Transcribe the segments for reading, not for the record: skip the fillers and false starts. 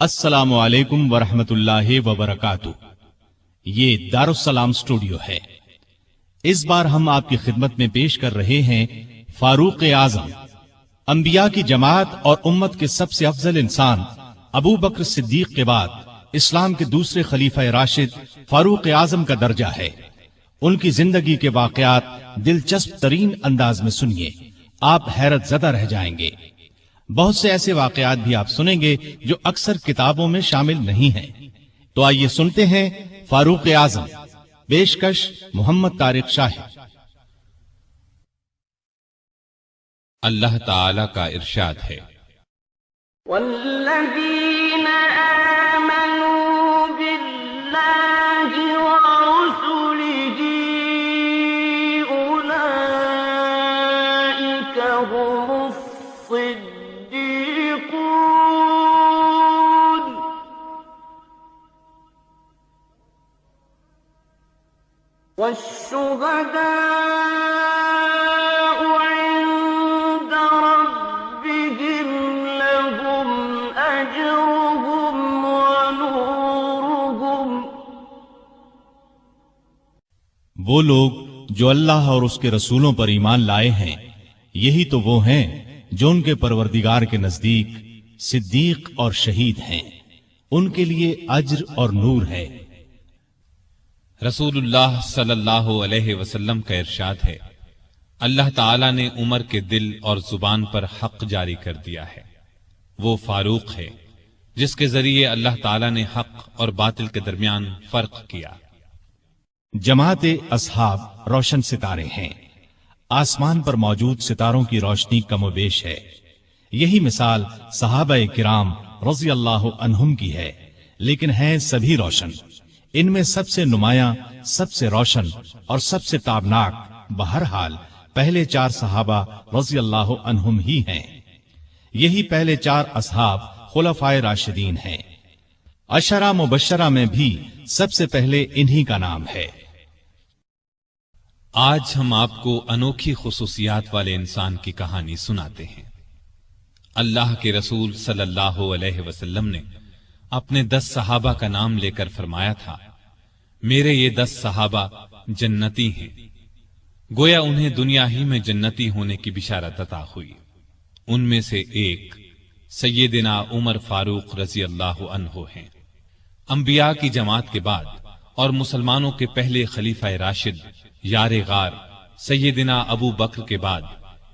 السلام علیکم ورحمۃ اللہ وبرکاتہ۔ یہ دارالسلام اسٹوڈیو ہے۔ اس بار ہم آپ کی خدمت میں پیش کر رہے ہیں فاروق اعظم، انبیاء کی جماعت اور امت کے سب سے افضل انسان ابو بکر صدیق کے بعد اسلام کے دوسرے خلیفہ راشد فاروق اعظم کا درجہ ہے۔ ان کی زندگی کے واقعات دلچسپ ترین انداز میں سنیے، آپ حیرت زدہ رہ جائیں گے۔ بہت سے ایسے واقعات بھی آپ سنیں گے جو اکثر کتابوں میں شامل نہیں ہیں۔ تو آئیے سنتے ہیں فاروق اعظم۔ پیشکش محمد طارق شاہ۔ اللہ تعالی کا ارشاد ہے، والذین آمنوا باللہ ورسلہ اولئک هم الصدیقون والشہداء عند ربهم لهم أجرهم ونورهم۔ وہ لوگ جو اللہ اور اس کے رسولوں پر ایمان لائے ہیں، یہی تو وہ ہیں جو ان کے پروردگار کے نزدیک صدیق اور شہید ہیں، ان کے لیے اجر اور نور ہے۔ رسول اللہ صلی اللہ علیہ وسلم کا ارشاد ہے، اللہ تعالی نے عمر کے دل اور زبان پر حق جاری کر دیا ہے۔ وہ فاروق ہے جس کے ذریعے اللہ تعالی نے حق اور باطل کے درمیان فرق کیا۔ جماعت اصحاب روشن ستارے ہیں، آسمان پر موجود ستاروں کی روشنی کم و بیش ہے۔ یہی مثال صحابہ کرام رضی اللہ عنہم کی ہے، لیکن ہیں سبھی روشن۔ ان میں سب سے نمایاں، سب سے روشن اور سب سے تابناک بہرحال پہلے 4 صحابہ رضی اللہ عنہم ہی ہیں۔ یہی پہلے 4 اصحاب خلفائے راشدین ہیں۔ عشرہ مبشرہ میں بھی سب سے پہلے انہی کا نام ہے۔ آج ہم آپ کو انوکھی خصوصیات والے انسان کی کہانی سناتے ہیں۔ اللہ کے رسول صلی اللہ علیہ وسلم نے اپنے 10 صحابہ کا نام لے کر فرمایا تھا، میرے یہ 10 صحابہ جنتی ہیں۔ گویا انہیں دنیا ہی میں جنتی ہونے کی بشارت عطا ہوئی۔ ان میں سے ایک سیدنا عمر فاروق رضی اللہ عنہ ہیں۔ انبیاء کی جماعت کے بعد اور مسلمانوں کے پہلے خلیفہ راشد یار غار سیدنا ابو بکر کے بعد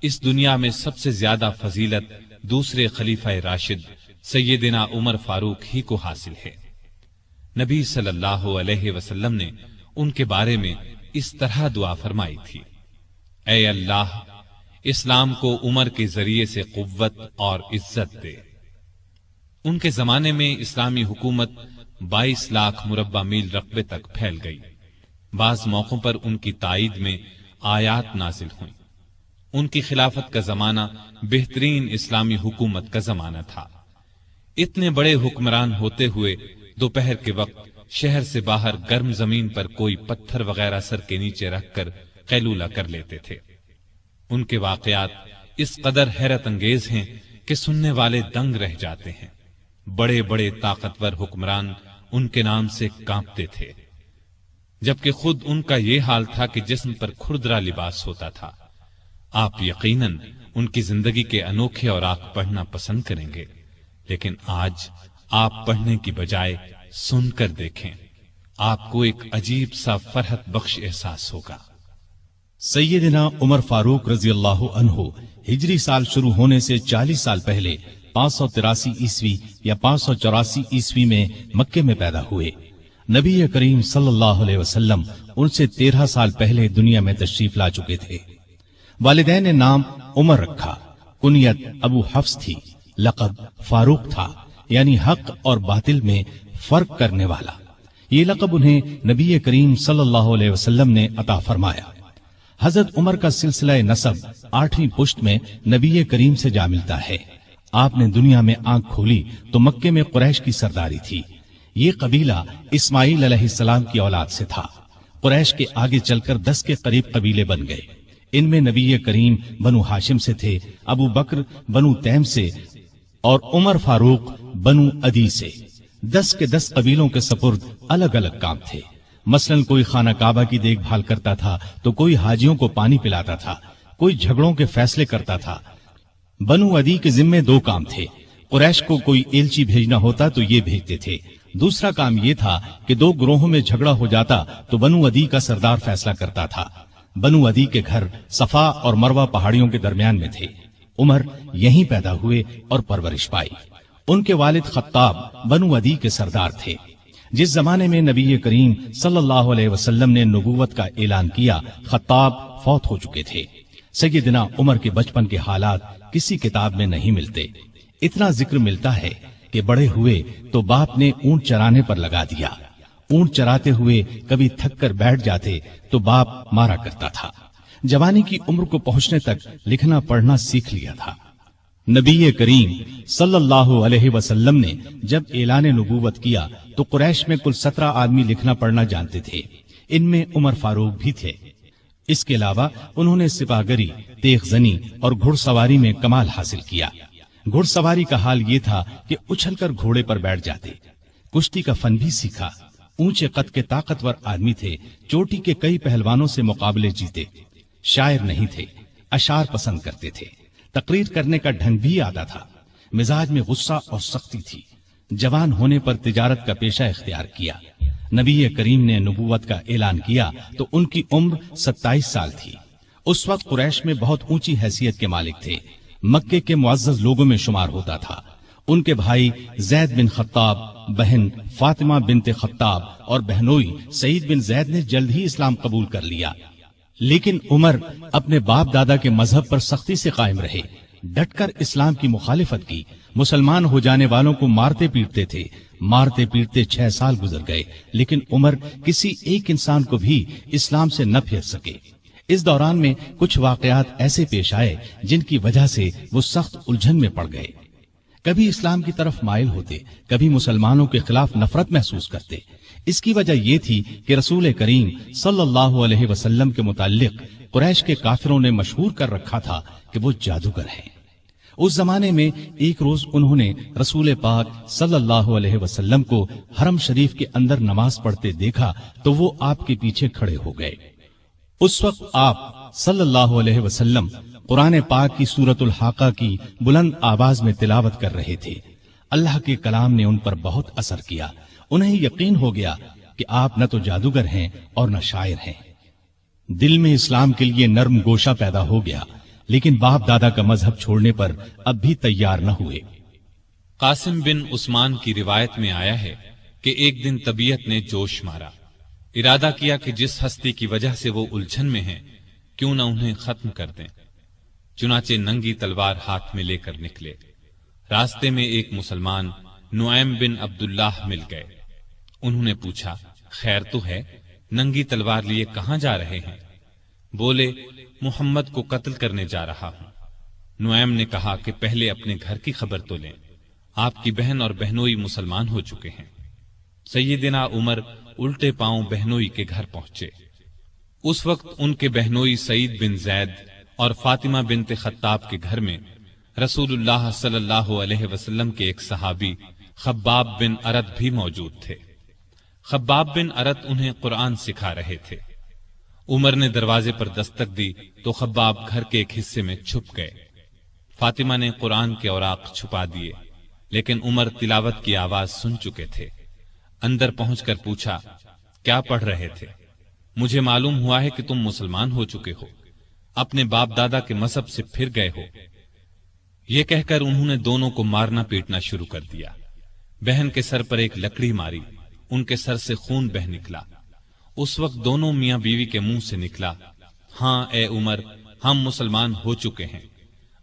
اس دنیا میں سب سے زیادہ فضیلت دوسرے خلیفہ راشد سیدنا عمر فاروق ہی کو حاصل ہے۔ نبی صلی اللہ علیہ وسلم نے ان کے بارے میں اس طرح دعا فرمائی تھی، اے اللہ اسلام کو عمر کے ذریعے سے قوت اور عزت دے۔ ان کے زمانے میں اسلامی حکومت 22 لاکھ مربع میل رقبے تک پھیل گئی۔ بعض موقعوں پر ان کی تائید میں آیات نازل ہوئیں۔ ان کی خلافت کا زمانہ بہترین اسلامی حکومت کا زمانہ تھا۔ اتنے بڑے حکمران ہوتے ہوئے دوپہر کے وقت شہر سے باہر گرم زمین پر کوئی پتھر وغیرہ سر کے نیچے رکھ کر قیلولہ کر لیتے تھے۔ ان کے واقعات اس قدر حیرت انگیز ہیں کہ سننے والے دنگ رہ جاتے ہیں۔ بڑے بڑے طاقتور حکمران ان کے نام سے کانپتے تھے، جبکہ خود ان کا یہ حال تھا کہ جسم پر کھردرا لباس ہوتا تھا۔ آپ یقیناً ان کی زندگی کے انوکھے اوراق پڑھنا پسند کریں گے، لیکن آج آپ پڑھنے کی بجائے سن کر دیکھیں، آپ کو ایک عجیب سا فرحت بخش احساس ہوگا۔ سیدنا عمر فاروق رضی اللہ عنہ ہجری سال شروع ہونے سے 40 سال پہلے 583 عیسوی یا 584 عیسوی میں مکے میں پیدا ہوئے۔ نبی کریم صلی اللہ علیہ وسلم ان سے 13 سال پہلے دنیا میں تشریف لا چکے تھے۔ والدین نے نام عمر رکھا، کنیت ابو حفص تھی، لقب فاروق تھا، یعنی حق اور باطل میں فرق کرنے والا۔ یہ لقب انہیں نبی کریم صلی اللہ علیہ وسلم نے عطا فرمایا۔ حضرت عمر کا سلسلہ نسب 8ویں پشت میں نبی کریم سے جا ملتا ہے۔ آپ نے دنیا میں آنکھ کھولی تو مکے میں قریش کی سرداری تھی۔ یہ قبیلہ اسماعیل علیہ السلام کی اولاد سے تھا۔ قریش کے آگے چل کر 10 کے قریب قبیلے بن گئے۔ ان میں نبی کریم بنو ہاشم سے تھے، ابو بکر بنو تیم سے، اور عمر فاروق بنو ادی سے 10 کے 10 قبیلوں کے سپرد الگ الگ کام تھے۔ مثلاً کوئی خانہ کعبہ کی دیکھ بھال کرتا تھا تو کوئی حاجیوں کو پانی پلاتا تھا، کوئی جھگڑوں کے فیصلے کرتا تھا۔ بنو ادی کے ذمے 2 کام تھے۔ قریش کو کوئی ایلچی بھیجنا ہوتا تو یہ بھیجتے تھے۔ دوسرا کام یہ تھا کہ 2 گروہوں میں جھگڑا ہو جاتا تو بنو ادی کا سردار فیصلہ کرتا تھا۔ بنو ادی کے گھر صفا اور مروہ پہاڑیوں کے درمیان میں تھے۔ عمر یہیں پیدا ہوئے اور پرورش پائی۔ ان کے والد خطاب بنو ادی کے سردار تھے۔ جس زمانے میں نبی کریم صلی اللہ علیہ وسلم نے نبوت کا اعلان کیا، خطاب فوت ہو چکے تھے۔ سیدنا عمر کے بچپن کے حالات کسی کتاب میں نہیں ملتے۔ اتنا ذکر ملتا ہے کہ بڑے ہوئے تو باپ نے اونٹ چرانے پر لگا دیا۔ اونٹ چراتے ہوئے کبھی تھک کر بیٹھ جاتے تو باپ مارا کرتا تھا۔ جوانی کی عمر کو پہنچنے تک لکھنا پڑھنا سیکھ لیا تھا۔ نبی کریم صلی اللہ علیہ وسلم نے جب اعلان نبوت کیا تو قریش میں کل 17 آدمی لکھنا پڑھنا جانتے تھے۔ ان میں عمر فاروق بھی تھے۔ اس کے علاوہ انہوں نے سپاہگری، تیغ زنی اور گھڑ سواری میں کمال حاصل کیا۔ گھڑ سواری کا حال یہ تھا کہ اچھل کر گھوڑے پر بیٹھ جاتے۔ کشتی کا فن بھی سیکھا۔ اونچے قد کے طاقتور آدمی تھے، چوٹی کے کئی پہلوانوں سے مقابلے جیتے۔ شاعر نہیں تھے، اشعار پسند کرتے تھے۔ تقریر کرنے کا ڈھنگ بھی آتا تھا۔ مزاج میں غصہ اور سختی تھی۔ جوان ہونے پر تجارت کا پیشہ اختیار کیا۔ نبی کریم نے نبوت کا اعلان کیا تو ان کی عمر 27 سال تھی۔ اس وقت قریش میں بہت اونچی حیثیت کے مالک تھے۔ مکے کے معزز لوگوں میں شمار ہوتا تھا۔ ان کے بھائی زید بن خطاب، بہن فاطمہ بنت خطاب اور بہنوئی سعید بن زید نے جلد ہی اسلام قبول کر لیا۔ لیکن عمر اپنے باپ دادا کے مذہب پر سختی سے قائم رہے، ڈٹ کر اسلام کی مخالفت کی۔ مسلمان ہو جانے والوں کو مارتے پیٹتے تھے۔ مارتے پیٹتے 6 سال گزر گئے، لیکن عمر کسی ایک انسان کو بھی اسلام سے نہ پھیر سکے۔ اس دوران میں کچھ واقعات ایسے پیش آئے جن کی وجہ سے وہ سخت الجھن میں پڑ گئے۔ کبھی اسلام کی طرف مائل ہوتے، کبھی مسلمانوں کے خلاف نفرت محسوس کرتے۔ اس کی وجہ یہ تھی کہ رسول کریم صلی اللہ علیہ وسلم کے متعلق قریش کے کافروں نے مشہور کر رکھا تھا کہ وہ جادوگر ہیں۔ اس زمانے میں ایک روز انہوں نے رسول پاک صلی اللہ علیہ وسلم کو حرم شریف کے اندر نماز پڑھتے دیکھا تو وہ آپ کے پیچھے کھڑے ہو گئے۔ اس وقت آپ صلی اللہ علیہ وسلم قرآن پاک کی سورۃ الحاقہ کی بلند آواز میں تلاوت کر رہے تھے۔ اللہ کے کلام نے ان پر بہت اثر کیا۔ انہیں یقین ہو گیا کہ آپ نہ تو جادوگر ہیں اور نہ شاعر ہیں۔ دل میں اسلام کے لیے نرم گوشہ پیدا ہو گیا، لیکن باپ دادا کا مذہب چھوڑنے پر اب بھی تیار نہ ہوئے۔ قاسم بن عثمان کی روایت میں آیا ہے کہ ایک دن طبیعت نے جوش مارا، ارادہ کیا کہ جس ہستی کی وجہ سے وہ الجھن میں ہیں کیوں نہ انہیں ختم کر دیں۔ چنانچہ ننگی تلوار ہاتھ میں لے کر نکلے۔ راستے میں ایک مسلمان نعیم بن عبداللہ مل گئے۔ انہوں نے پوچھا، خیر تو ہے؟ ننگی تلوار لیے کہاں جا رہے ہیں؟ بولے، محمد کو قتل کرنے جا رہا ہوں۔ نعیم نے کہا کہ پہلے اپنے گھر کی خبر تو لیں، آپ کی بہن اور بہنوئی مسلمان ہو چکے ہیں۔ سیدنا عمر الٹے پاؤں بہنوئی کے گھر پہنچے۔ اس وقت ان کے بہنوئی سعید بن زید اور فاطمہ بنت خطاب کے گھر میں رسول اللہ صلی اللہ علیہ وسلم کے ایک صحابی خباب بن ارت بھی موجود تھے۔ خباب بن ارت انہیں قرآن سکھا رہے تھے۔ عمر نے دروازے پر دستک دی تو خباب گھر کے ایک حصے میں چھپ گئے۔ فاطمہ نے قرآن کے اوراق چھپا دیے، لیکن عمر تلاوت کی آواز سن چکے تھے۔ اندر پہنچ کر پوچھا، کیا پڑھ رہے تھے؟ مجھے معلوم ہوا ہے کہ تم مسلمان ہو چکے ہو، اپنے باپ دادا کے مذہب سے پھر گئے ہو۔ یہ کہہ کر انہوں نے دونوں کو مارنا پیٹنا شروع کر دیا۔ بہن کے سر پر ایک لکڑی ماری، ان کے سر سے خون بہ نکلا۔ اس وقت دونوں میاں بیوی کے منہ سے نکلا، ہاں اے عمر، ہم مسلمان ہو چکے ہیں،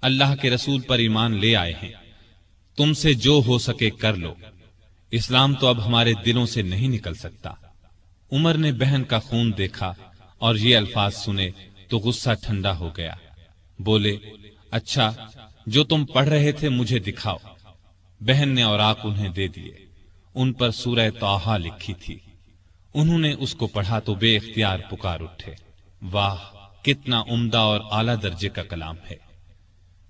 اللہ کے رسول پر ایمان لے آئے ہیں، تم سے جو ہو سکے کر لو، اسلام تو اب ہمارے دلوں سے نہیں نکل سکتا۔ عمر نے بہن کا خون دیکھا اور یہ الفاظ سنے تو غصہ ٹھنڈا ہو گیا۔ بولے، اچھا جو تم پڑھ رہے تھے مجھے دکھاؤ۔ بہن نے اوراق انہیں دے دیے، ان پر سورہ طٰہٰ لکھی تھی۔ انہوں نے اس کو پڑھا تو بے اختیار پکار اٹھے، واہ کتنا عمدہ اور اعلیٰ درجے کا کلام ہے۔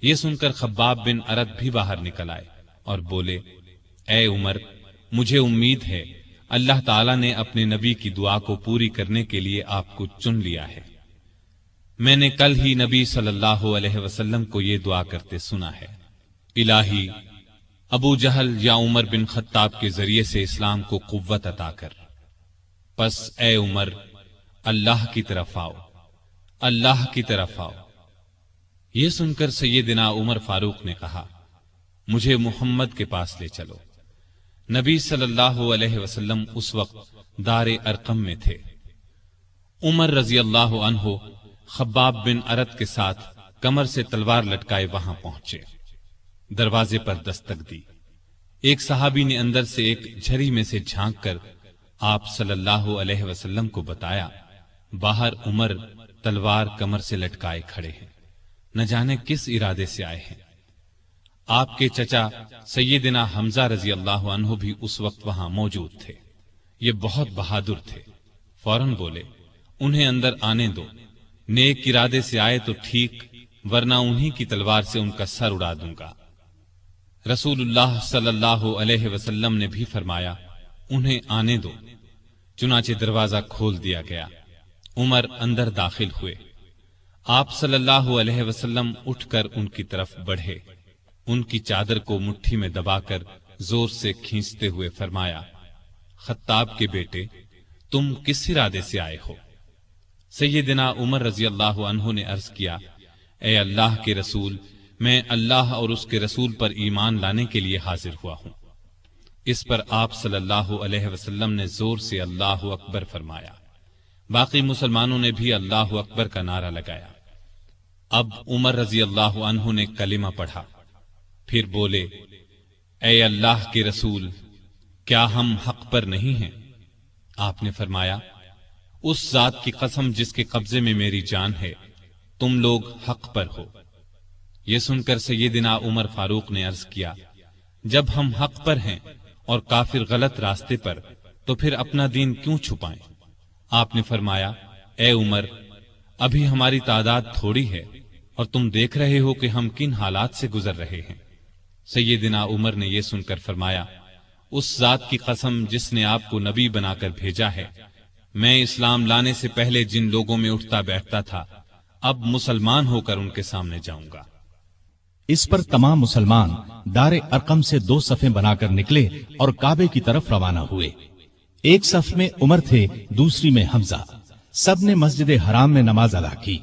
یہ سن کر خباب بن ارت بھی باہر نکل آئے۔ اور بولے، اے عمر، مجھے امید ہے اللہ تعالیٰ نے اپنے نبی کی دعا کو پوری کرنے کے لیے آپ کو چن لیا ہے۔ میں نے کل ہی نبی صلی اللہ علیہ وسلم کو یہ دعا کرتے سنا ہے، الہی ابو جہل یا عمر بن خطاب کے ذریعے سے اسلام کو قوت عطا کر۔ پس اے عمر، اللہ کی طرف آؤ، اللہ کی طرف آؤ۔ یہ سن کر سیدنا عمر فاروق نے کہا، مجھے محمد کے پاس لے چلو۔ نبی صلی اللہ علیہ وسلم اس وقت دار ارقم میں تھے۔ عمر رضی اللہ عنہ خباب بن ارت کے ساتھ کمر سے تلوار لٹکائے وہاں پہنچے۔ دروازے پر دستک دی۔ ایک صحابی نے اندر سے ایک جھری میں سے جھانک کر آپ صلی اللہ علیہ وسلم کو بتایا، باہر عمر تلوار کمر سے لٹکائے کھڑے ہیں، نہ جانے کس ارادے سے آئے ہیں۔ آپ کے چچا سیدنا حمزہ رضی اللہ عنہ بھی اس وقت وہاں موجود تھے۔ یہ بہت بہادر تھے، فوراً بولے، انہیں اندر آنے دو، نیک ارادے سے آئے تو ٹھیک، ورنہ انہی کی تلوار سے ان کا سر اڑا دوں گا۔ رسول اللہ صلی اللہ علیہ وسلم نے بھی فرمایا، انہیں آنے دو۔ چنانچہ دروازہ کھول دیا گیا۔ عمر اندر داخل ہوئے۔ آپ صلی اللہ علیہ وسلم اٹھ کر ان کی طرف بڑھے، ان کی چادر کو مٹھی میں دبا کر زور سے کھینچتے ہوئے فرمایا، خطاب کے بیٹے، تم کس ارادے سے آئے ہو؟ سیدنا عمر رضی اللہ عنہ نے عرض کیا، اے اللہ کے رسول، میں اللہ اور اس کے رسول پر ایمان لانے کے لیے حاضر ہوا ہوں۔ اس پر آپ صلی اللہ علیہ وسلم نے زور سے اللہ اکبر فرمایا۔ باقی مسلمانوں نے بھی اللہ اکبر کا نعرہ لگایا۔ اب عمر رضی اللہ عنہ نے کلمہ پڑھا، پھر بولے، اے اللہ کے رسول، کیا ہم حق پر نہیں ہیں؟ آپ نے فرمایا، اس ذات کی قسم جس کے قبضے میں میری جان ہے، تم لوگ حق پر ہو۔ یہ سن کر سیدنا عمر فاروق نے عرض کیا، جب ہم حق پر ہیں اور کافر غلط راستے پر، تو پھر اپنا دین کیوں چھپائیں؟ آپ نے فرمایا، اے عمر، ابھی ہماری تعداد تھوڑی ہے اور تم دیکھ رہے ہو کہ ہم کن حالات سے گزر رہے ہیں۔ سیدنا عمر نے یہ سن کر فرمایا، اس ذات کی قسم جس نے آپ کو نبی بنا کر بھیجا ہے، میں اسلام لانے سے پہلے جن لوگوں میں اٹھتا بیٹھتا تھا، اب مسلمان ہو کر ان کے سامنے جاؤں گا۔ اس پر تمام مسلمان دار ارقم سے 2 صفیں بنا کر نکلے اور کعبے کی طرف روانہ ہوئے۔ ایک صف میں عمر تھے، دوسری میں حمزہ۔ سب نے مسجد حرام میں نماز ادا کی۔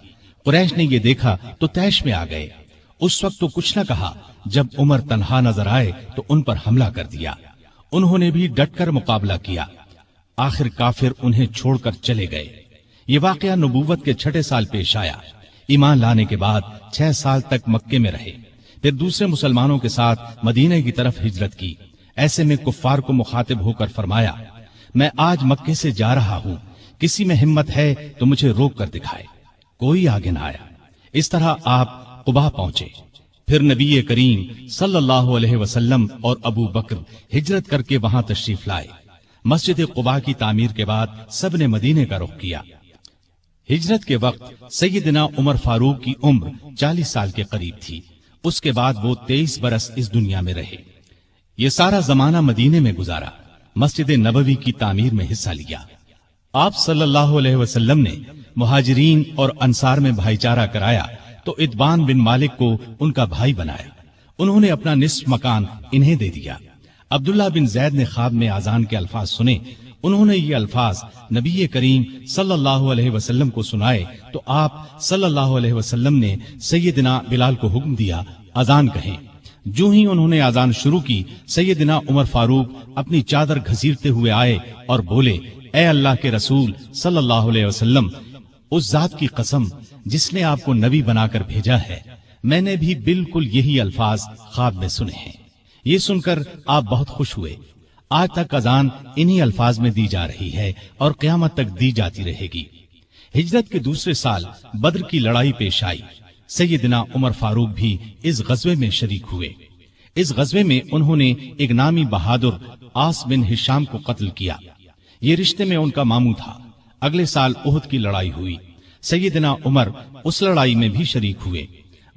قریش نے یہ دیکھا تو طیش میں آ گئے۔ اس وقت تو کچھ نہ کہا، جب عمر تنہا نظر آئے تو ان پر حملہ کر دیا۔ انہوں نے بھی ڈٹ کر مقابلہ کیا۔ آخر کافر انہیں چھوڑ کر چلے گئے۔ یہ واقعہ نبوت کے 6 سال پیش آیا۔ ایمان لانے کے بعد 6 سال تک مکے میں رہے، پھر دوسرے مسلمانوں کے ساتھ مدینہ کی طرف ہجرت کی۔ ایسے میں کفار کو مخاطب ہو کر فرمایا، میں آج مکے سے جا رہا ہوں، کسی میں ہمت ہے تو مجھے روک کر دکھائے۔ کوئی آگے نہ آیا۔ اس طرح آپ قباء پہنچے۔ پھر نبی کریم صلی اللہ علیہ وسلم اور ابو بکر ہجرت کر کے وہاں تشریف لائے۔ مسجد قباء کی تعمیر کے بعد سب نے مدینے کا رخ کیا۔ ہجرت کے وقت سیدنا عمر فاروق کی عمر 40 سال کے قریب تھی۔ اس کے بعد وہ 23 برس اس دنیا میں رہے۔ یہ سارا زمانہ مدینے میں گزارا، مسجد نبوی کی تعمیر میں حصہ لیا۔ آپ صلی اللہ علیہ وسلم نے مہاجرین اور انصار میں بھائی چارہ کرایا تو اتبان بن مالک کو ان کا بھائی بنایا۔ انہوں نے اپنا نصف مکان انہیں دے دیا۔ عبداللہ بن زید نے خواب میں اذان کے الفاظ سنے۔ انہوں نے یہ الفاظ نبی کریم صلی اللہ علیہ وسلم کو سنائے تو آپ صلی اللہ علیہ وسلم نے سیدنا بلال کو حکم دیا، اذان کہیں۔ جو ہی انہوں نے اذان شروع کی، سیدنا عمر فاروق اپنی چادر گھسیٹتے ہوئے آئے اور بولے، اے اللہ کے رسول صلی اللہ علیہ وسلم، اس ذات کی قسم جس نے آپ کو نبی بنا کر بھیجا ہے، میں نے بھی بالکل یہی الفاظ خواب میں سنے ہیں۔ یہ سن کر آپ بہت خوش ہوئے۔ آج تک اذان انہی الفاظ میں دی جا رہی ہے اور قیامت تک دی جاتی رہے گی۔ ہجرت کے دوسرے سال بدر کی لڑائی پیش آئی۔ سیدنا عمر فاروق بھی اس غزوے میں شریک ہوئے۔ اس غزوے میں انہوں نے ایک نامی بہادر عاص بن ہشام کو قتل کیا۔ یہ رشتے میں ان کا ماموں تھا۔ اگلے سال احد کی لڑائی ہوئی۔ سیدنا عمر اس لڑائی میں بھی شریک ہوئے۔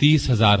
30,000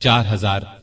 4000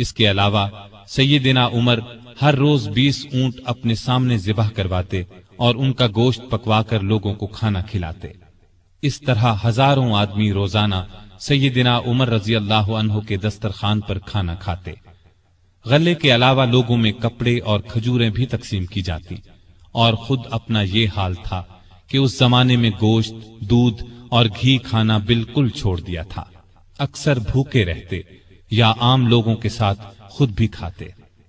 اس کے علاوہ سیدنا عمر ہر روز 20 اونٹ اپنے سامنے ذبح کرواتے اور ان کا گوشت پکوا کر لوگوں کو کھانا کھلاتے۔ اس طرح ہزاروں آدمی روزانہ سیدنا عمر رضی اللہ عنہ کے دسترخوان پر کھانا کھاتے۔ غلے کے علاوہ لوگوں میں کپڑے اور کھجوریں بھی تقسیم کی جاتی، اور خود اپنا یہ حال تھا کہ اس زمانے میں گوشت، دودھ اور گھی کھانا بالکل چھوڑ دیا تھا، اکثر بھوکے رہتے یا عام لوگوں کے ساتھ خود بھی کھاتے۔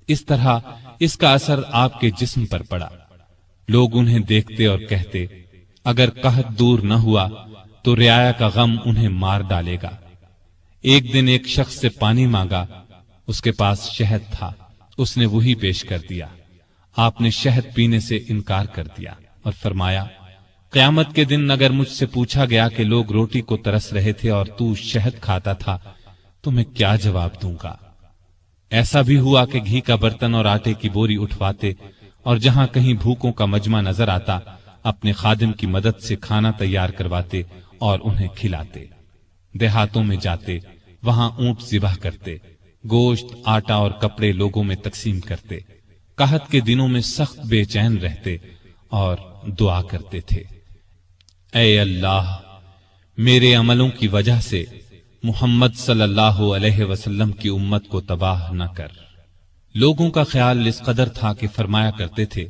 اس طرح اس کا اثر آپ کے جسم پر پڑا۔ لوگ انہیں دیکھتے اور کہتے، اگر قحط دور نہ ہوا تو رعایا کا غم انہیں مار ڈالے گا۔ ایک دن ایک شخص سے پانی مانگا، اس کے پاس شہد تھا، اس نے وہی پیش کر دیا۔ آپ نے شہد پینے سے انکار کر دیا اور فرمایا، قیامت کے دن اگر مجھ سے پوچھا گیا کہ لوگ روٹی کو ترس رہے تھے اور تو شہد کھاتا تھا تو میں کیا جواب دوں گا؟ ایسا بھی ہوا کہ گھی کا برتن اور آٹے کی بوری اٹھواتے اور جہاں کہیں بھوکوں کا مجمع نظر آتا اپنے خادم کی مدد سے کھانا تیار کرواتے اور انہیں کھلاتے۔ دیہاتوں میں جاتے، وہاں اونٹ ذبح کرتے، گوشت، آٹا اور کپڑے لوگوں میں تقسیم کرتے۔ قحط کے دنوں میں سخت بے چین رہتے اور دعا کرتے تھے، اے اللہ، میرے عملوں کی وجہ سے محمد صلی اللہ علیہ وسلم کی امت کو تباہ نہ کر۔ لوگوں کا خیال اس قدر تھا کہ فرمایا کرتے تھے،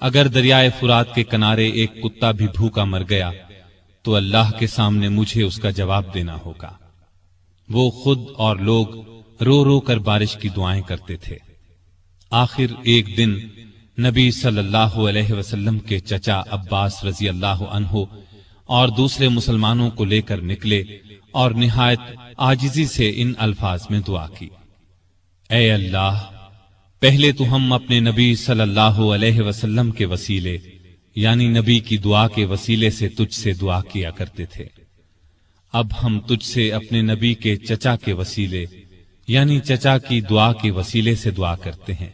اگر دریائے فرات کے کنارے ایک کتا بھی بھوکا مر گیا تو اللہ کے سامنے مجھے اس کا جواب دینا ہوگا۔ وہ خود اور لوگ رو رو کر بارش کی دعائیں کرتے تھے۔ آخر ایک دن نبی صلی اللہ علیہ وسلم کے چچا عباس رضی اللہ عنہ اور دوسرے مسلمانوں کو لے کر نکلے اور نہایت عاجزی سے ان الفاظ میں دعا کی، اے اللہ، پہلے تو ہم اپنے نبی صلی اللہ علیہ وسلم کے وسیلے یعنی نبی کی دعا کے وسیلے سے تجھ سے دعا کیا کرتے تھے، اب ہم تجھ سے اپنے نبی کے چچا کے وسیلے یعنی چچا کی دعا کے وسیلے سے دعا کرتے ہیں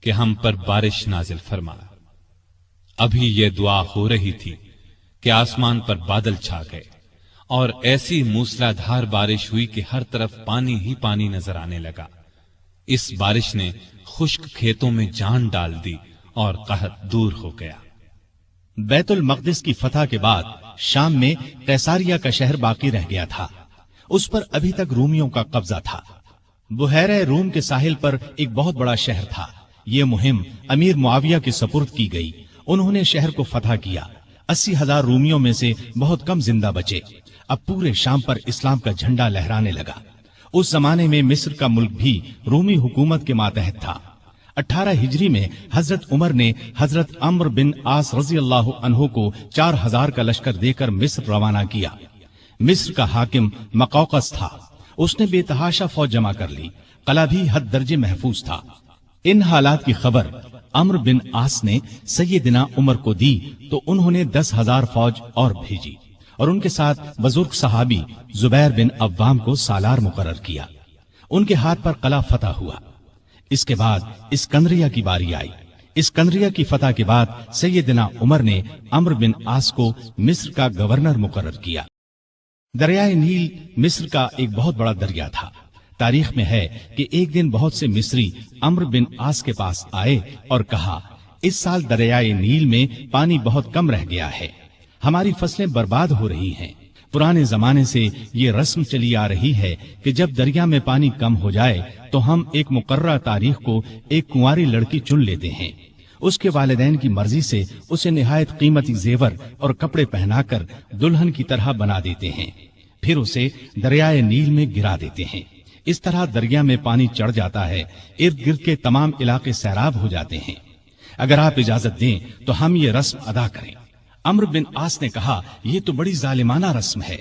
کہ ہم پر بارش نازل فرما۔ ابھی یہ دعا ہو رہی تھی کہ آسمان پر بادل چھا گئے اور ایسی موسلا دھار بارش ہوئی کہ ہر طرف پانی ہی پانی نظر آنے لگا۔ اس بارش نے خشک کھیتوں میں جان ڈال دی اور قحط دور ہو گیا۔ بیت المقدس کی فتح کے بعد شام میں قیصاریہ کا شہر باقی رہ گیا تھا، اس پر ابھی تک رومیوں کا قبضہ تھا۔ بحیرہ روم کے ساحل پر ایک بہت بڑا شہر تھا۔ یہ مہم امیر معاویہ کے سپرد کی گئی، انہوں نے شہر کو فتح کیا۔ 80,000 رومیوں میں سے بہت کم زندہ بچے۔ اب پورے شام پر اسلام کا جھنڈا لہرانے لگا۔ اس زمانے میں مصر کا ملک بھی رومی حکومت کے ماتحت تھا۔ 18 ہجری میں حضرت عمر نے حضرت عمرو بن عاص رضی اللہ عنہ کو 4000 کا لشکر دے کر مصر روانہ کیا۔ مصر کا حاکم مقوقس تھا، اس نے بے تحاشا فوج جمع کر لی، قلعہ بھی حد درجے محفوظ تھا۔ ان حالات کی خبر عمرو بن عاص نے سیدنا عمر کو دی تو انہوں نے 10,000 فوج اور بھیجی اور ان کے ساتھ بزرگ صحابی زبیر بن عوام کو سالار مقرر کیا۔ ان کے ہاتھ پر قلعہ فتح ہوا۔ اس کے بعد اسکندریہ کی باری آئی۔ اسکندریہ کی فتح کے بعد سیدنا عمر نے عمرو بن عاص کو مصر کا گورنر مقرر کیا۔ دریائے نیل مصر کا ایک بہت بڑا دریا تھا۔ تاریخ میں ہے کہ ایک دن بہت سے مصری عمرو بن عاص کے پاس آئے اور کہا، اس سال دریائے نیل میں پانی بہت کم رہ گیا ہے، ہماری فصلیں برباد ہو رہی ہیں۔ پرانے زمانے سے یہ رسم چلی آ رہی ہے کہ جب دریا میں پانی کم ہو جائے تو ہم ایک مقررہ تاریخ کو ایک کنواری لڑکی چن لیتے ہیں، اس کے والدین کی مرضی سے اسے نہایت قیمتی زیور اور کپڑے پہنا کر دلہن کی طرح بنا دیتے ہیں، پھر اسے دریائے نیل میں گرا دیتے ہیں۔ اس طرح دریا میں پانی چڑھ جاتا ہے، ارد گرد کے تمام علاقے سیراب ہو جاتے ہیں۔ اگر آپ اجازت دیں تو ہم یہ رسم ادا کریں۔ عمرو بن عاص نے کہا، یہ تو بڑی ظالمانہ رسم ہے۔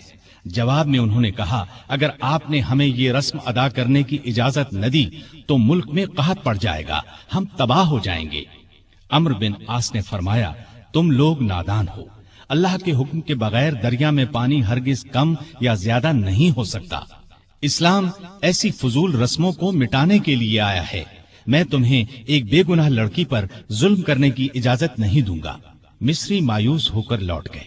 جواب میں انہوں نے کہا، اگر آپ نے ہمیں یہ رسم ادا کرنے کی اجازت نہ دی تو ملک میں قحط پڑ جائے گا، ہم تباہ ہو جائیں گے۔ عمرو بن عاص نے فرمایا، تم لوگ نادان ہو، اللہ کے حکم کے بغیر دریا میں پانی ہرگز کم یا زیادہ نہیں ہو سکتا۔ اسلام ایسی فضول رسموں کو مٹانے کے لیے آیا ہے۔ میں تمہیں ایک بے گناہ لڑکی پر ظلم کرنے کی اجازت نہیں دوں گا۔ مصری مایوس ہو کر لوٹ گئے۔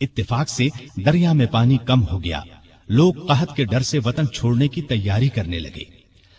اتفاق سے دریا میں پانی کم ہو گیا، لوگ قحط کے ڈر سے وطن چھوڑنے کی تیاری کرنے لگے۔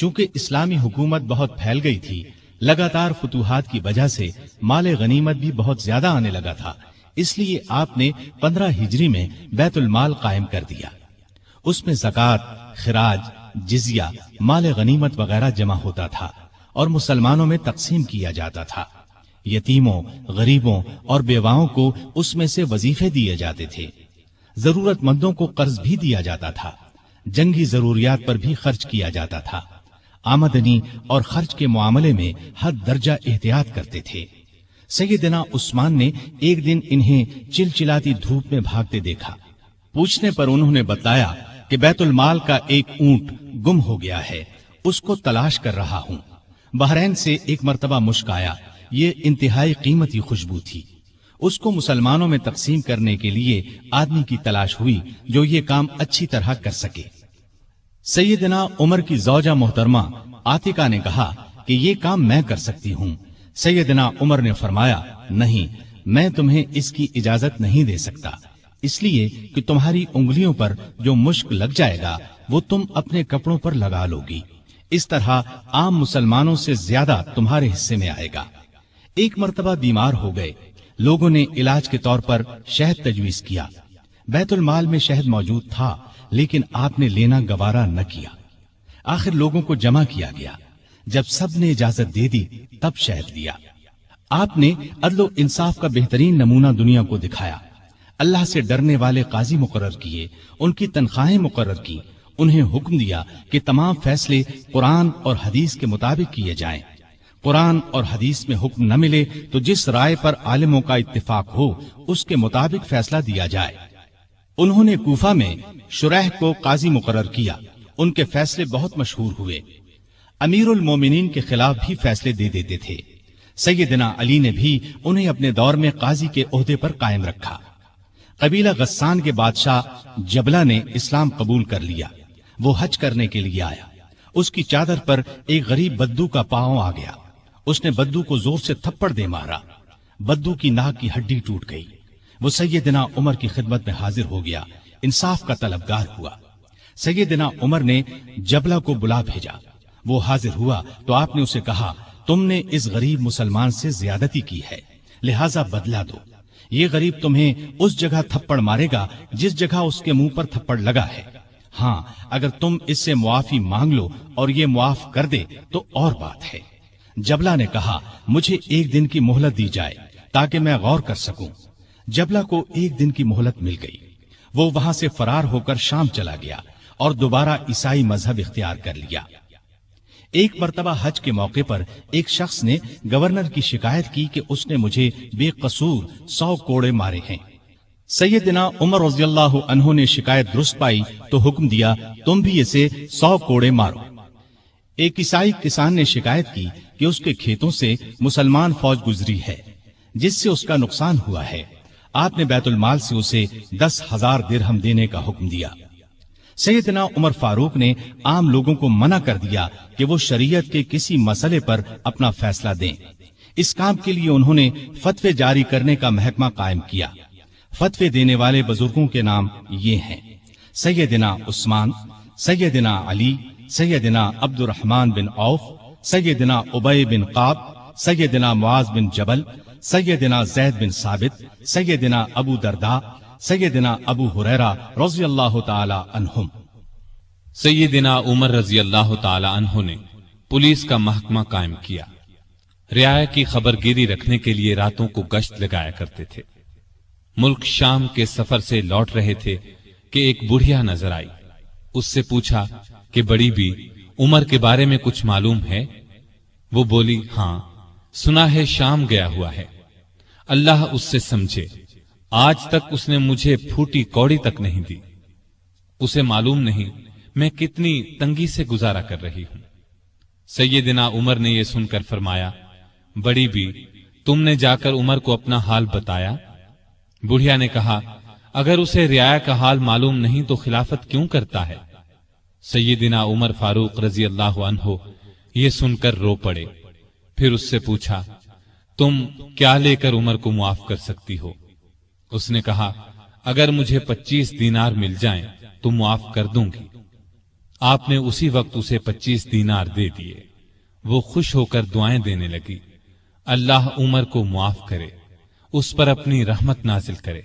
چونکہ اسلامی حکومت بہت پھیل گئی تھی، لگاتار فتوحات کی وجہ سے مال غنیمت بھی بہت زیادہ آنے لگا تھا، اس لیے آپ نے 15 ہجری میں بیت المال قائم کر دیا۔ اس میں زکوٰۃ، خراج، جزیہ، مال غنیمت وغیرہ جمع ہوتا تھا اور مسلمانوں میں تقسیم کیا جاتا تھا۔ یتیموں، غریبوں اور بیواؤں کو اس میں سے وظیفے دیے جاتے تھے۔ ضرورت مندوں کو قرض بھی دیا جاتا تھا۔ جنگی ضروریات پر بھی خرچ کیا جاتا تھا۔ آمدنی اور خرچ کے معاملے میں حد درجہ احتیاط کرتے تھے۔ سیدنا عثمان نے ایک دن انہیں چلچلاتی دھوپ میں بھاگتے دیکھا۔ پوچھنے پر انہوں نے بتایا کہ بیت المال کا ایک اونٹ گم ہو گیا ہے، اس کو تلاش کر رہا ہوں۔ بحرین سے ایک مرتبہ مشک آیا، یہ انتہائی قیمتی خوشبو تھی۔ اس کو مسلمانوں میں تقسیم کرنے کے لیے آدمی کی تلاش ہوئی جو یہ کام اچھی طرح کر سکے۔ سیدنا عمر کی زوجہ محترمہ عاتقہ نے کہا کہ یہ کام میں کر سکتی ہوں۔ سیدنا عمر نے فرمایا، نہیں، میں تمہیں اس کی اجازت نہیں دے سکتا، اس لیے کہ تمہاری انگلیوں پر جو مشک لگ جائے گا وہ تم اپنے کپڑوں پر لگا لو گی، اس طرح عام مسلمانوں سے زیادہ تمہارے حصے میں آئے گا۔ ایک مرتبہ بیمار ہو گئے، لوگوں نے علاج کے طور پر شہد تجویز کیا۔ بیت المال میں شہد موجود تھا لیکن آپ نے لینا گوارا نہ کیا۔ آخر لوگوں کو جمع کیا گیا، جب سب نے اجازت دے دی تب شہد دیا۔ آپ نے عدل و انصاف کا بہترین نمونہ دنیا کو دکھایا۔ اللہ سے ڈرنے والے قاضی مقرر کیے، ان کی تنخواہیں مقرر کی، انہیں حکم دیا کہ تمام فیصلے قرآن اور حدیث کے مطابق کیے جائیں۔ قرآن اور حدیث میں حکم نہ ملے تو جس رائے پر عالموں کا اتفاق ہو اس کے مطابق فیصلہ دیا جائے۔ انہوں نے کوفہ میں شریح کو قاضی مقرر کیا، ان کے فیصلے بہت مشہور ہوئے۔ امیر المومنین کے خلاف بھی فیصلے دے دیتے تھے۔ سیدنا علی نے بھی انہیں اپنے دور میں قاضی کے عہدے پر قائم رکھا۔ قبیلہ غسان کے بادشاہ جبلہ نے اسلام قبول کر لیا۔ وہ حج کرنے کے لیے آیا، اس کی چادر پر ایک غریب بدو کا پاؤں آ گیا۔ اس نے بدو کو زور سے تھپڑ دے مارا، بدو کی ناک کی ہڈی ٹوٹ گئی۔ وہ سیدنا عمر کی خدمت میں حاضر ہو گیا، انصاف کا طلبگار ہوا۔ سیدنا عمر نے جبلہ کو بلا بھیجا، وہ حاضر ہوا تو آپ نے اسے کہا، تم نے اس غریب مسلمان سے زیادتی کی ہے، لہذا بدلہ دو۔ یہ غریب تمہیں اس جگہ تھپڑ مارے گا جس جگہ اس کے منہ پر تھپڑ لگا ہے۔ ہاں، اگر تم اس سے معافی مانگ لو اور یہ معاف کر دے تو اور بات ہے۔ جبلہ نے کہا، مجھے ایک دن کی مہلت دی جائے تاکہ میں غور کر سکوں۔ جبلہ کو ایک دن کی مہلت مل گئی۔ وہ وہاں سے فرار ہو کر شام چلا گیا اور دوبارہ عیسائی مذہب اختیار کر لیا۔ ایک مرتبہ حج کے موقع پر ایک شخص نے گورنر کی شکایت کی کہ اس نے مجھے بے قصور 100 کوڑے مارے ہیں۔ سیدنا عمر رضی اللہ عنہ نے شکایت درست پائی تو حکم دیا، تم بھی اسے 100 کوڑے مارو۔ ایک عیسائی کسان نے شکایت کی کہ اس کے کھیتوں سے مسلمان فوج گزری ہے جس سے اس کا نقصان ہوا ہے۔ آپ نے بیت المال سے اسے 10,000 درہم دینے کا حکم دیا۔ سیدنا عمر فاروق نے عام لوگوں کو منع کر دیا کہ وہ شریعت کے کسی مسئلے پر اپنا فیصلہ دیں۔ اس کام کے لیے انہوں نے فتوے جاری کرنے کا محکمہ قائم کیا۔ فتوے دینے والے بزرگوں کے نام یہ ہیں: سیدنا عثمان، سیدنا علی، سیدنا عبد الرحمن بن عوف، سیدنا ابی بن قعب، سیدنا معاذ بن جبل، سیدنا زید بن ثابت، سیدنا ابو درداء، سیدنا ابو ہریرہ رضی اللہ تعالی عنہم۔ سیدنا عمر رضی اللہ تعالی عنہ نے پولیس کا محکمہ قائم کیا۔ رعایا کی خبر گیری رکھنے کے لیے راتوں کو گشت لگایا کرتے تھے۔ ملک شام کے سفر سے لوٹ رہے تھے کہ ایک بڑھیا نظر آئی۔ اس سے پوچھا کہ بڑی بھی عمر کے بارے میں کچھ معلوم ہے؟ وہ بولی، ہاں، سنا ہے شام گیا ہوا ہے، اللہ اس سے سمجھے، آج تک اس نے مجھے پھوٹی کوڑی تک نہیں دی، اسے معلوم نہیں میں کتنی تنگی سے گزارا کر رہی ہوں۔ سیدنا عمر نے یہ سن کر فرمایا، بڑی بھی تم نے جا کر عمر کو اپنا حال بتایا؟ بڑھیا نے کہا، اگر اسے رعایا کا حال معلوم نہیں تو خلافت کیوں کرتا ہے؟ سیدنا عمر فاروق رضی اللہ عنہ یہ سن کر رو پڑے۔ پھر اس سے پوچھا، تم کیا لے کر عمر کو معاف کر سکتی ہو؟ اس نے کہا، اگر مجھے 25 دینار مل جائیں تو معاف کر دوں گی۔ آپ نے اسی وقت اسے 25 دینار دے دیے۔ وہ خوش ہو کر دعائیں دینے لگی، اللہ عمر کو معاف کرے، اس پر اپنی رحمت نازل کرے۔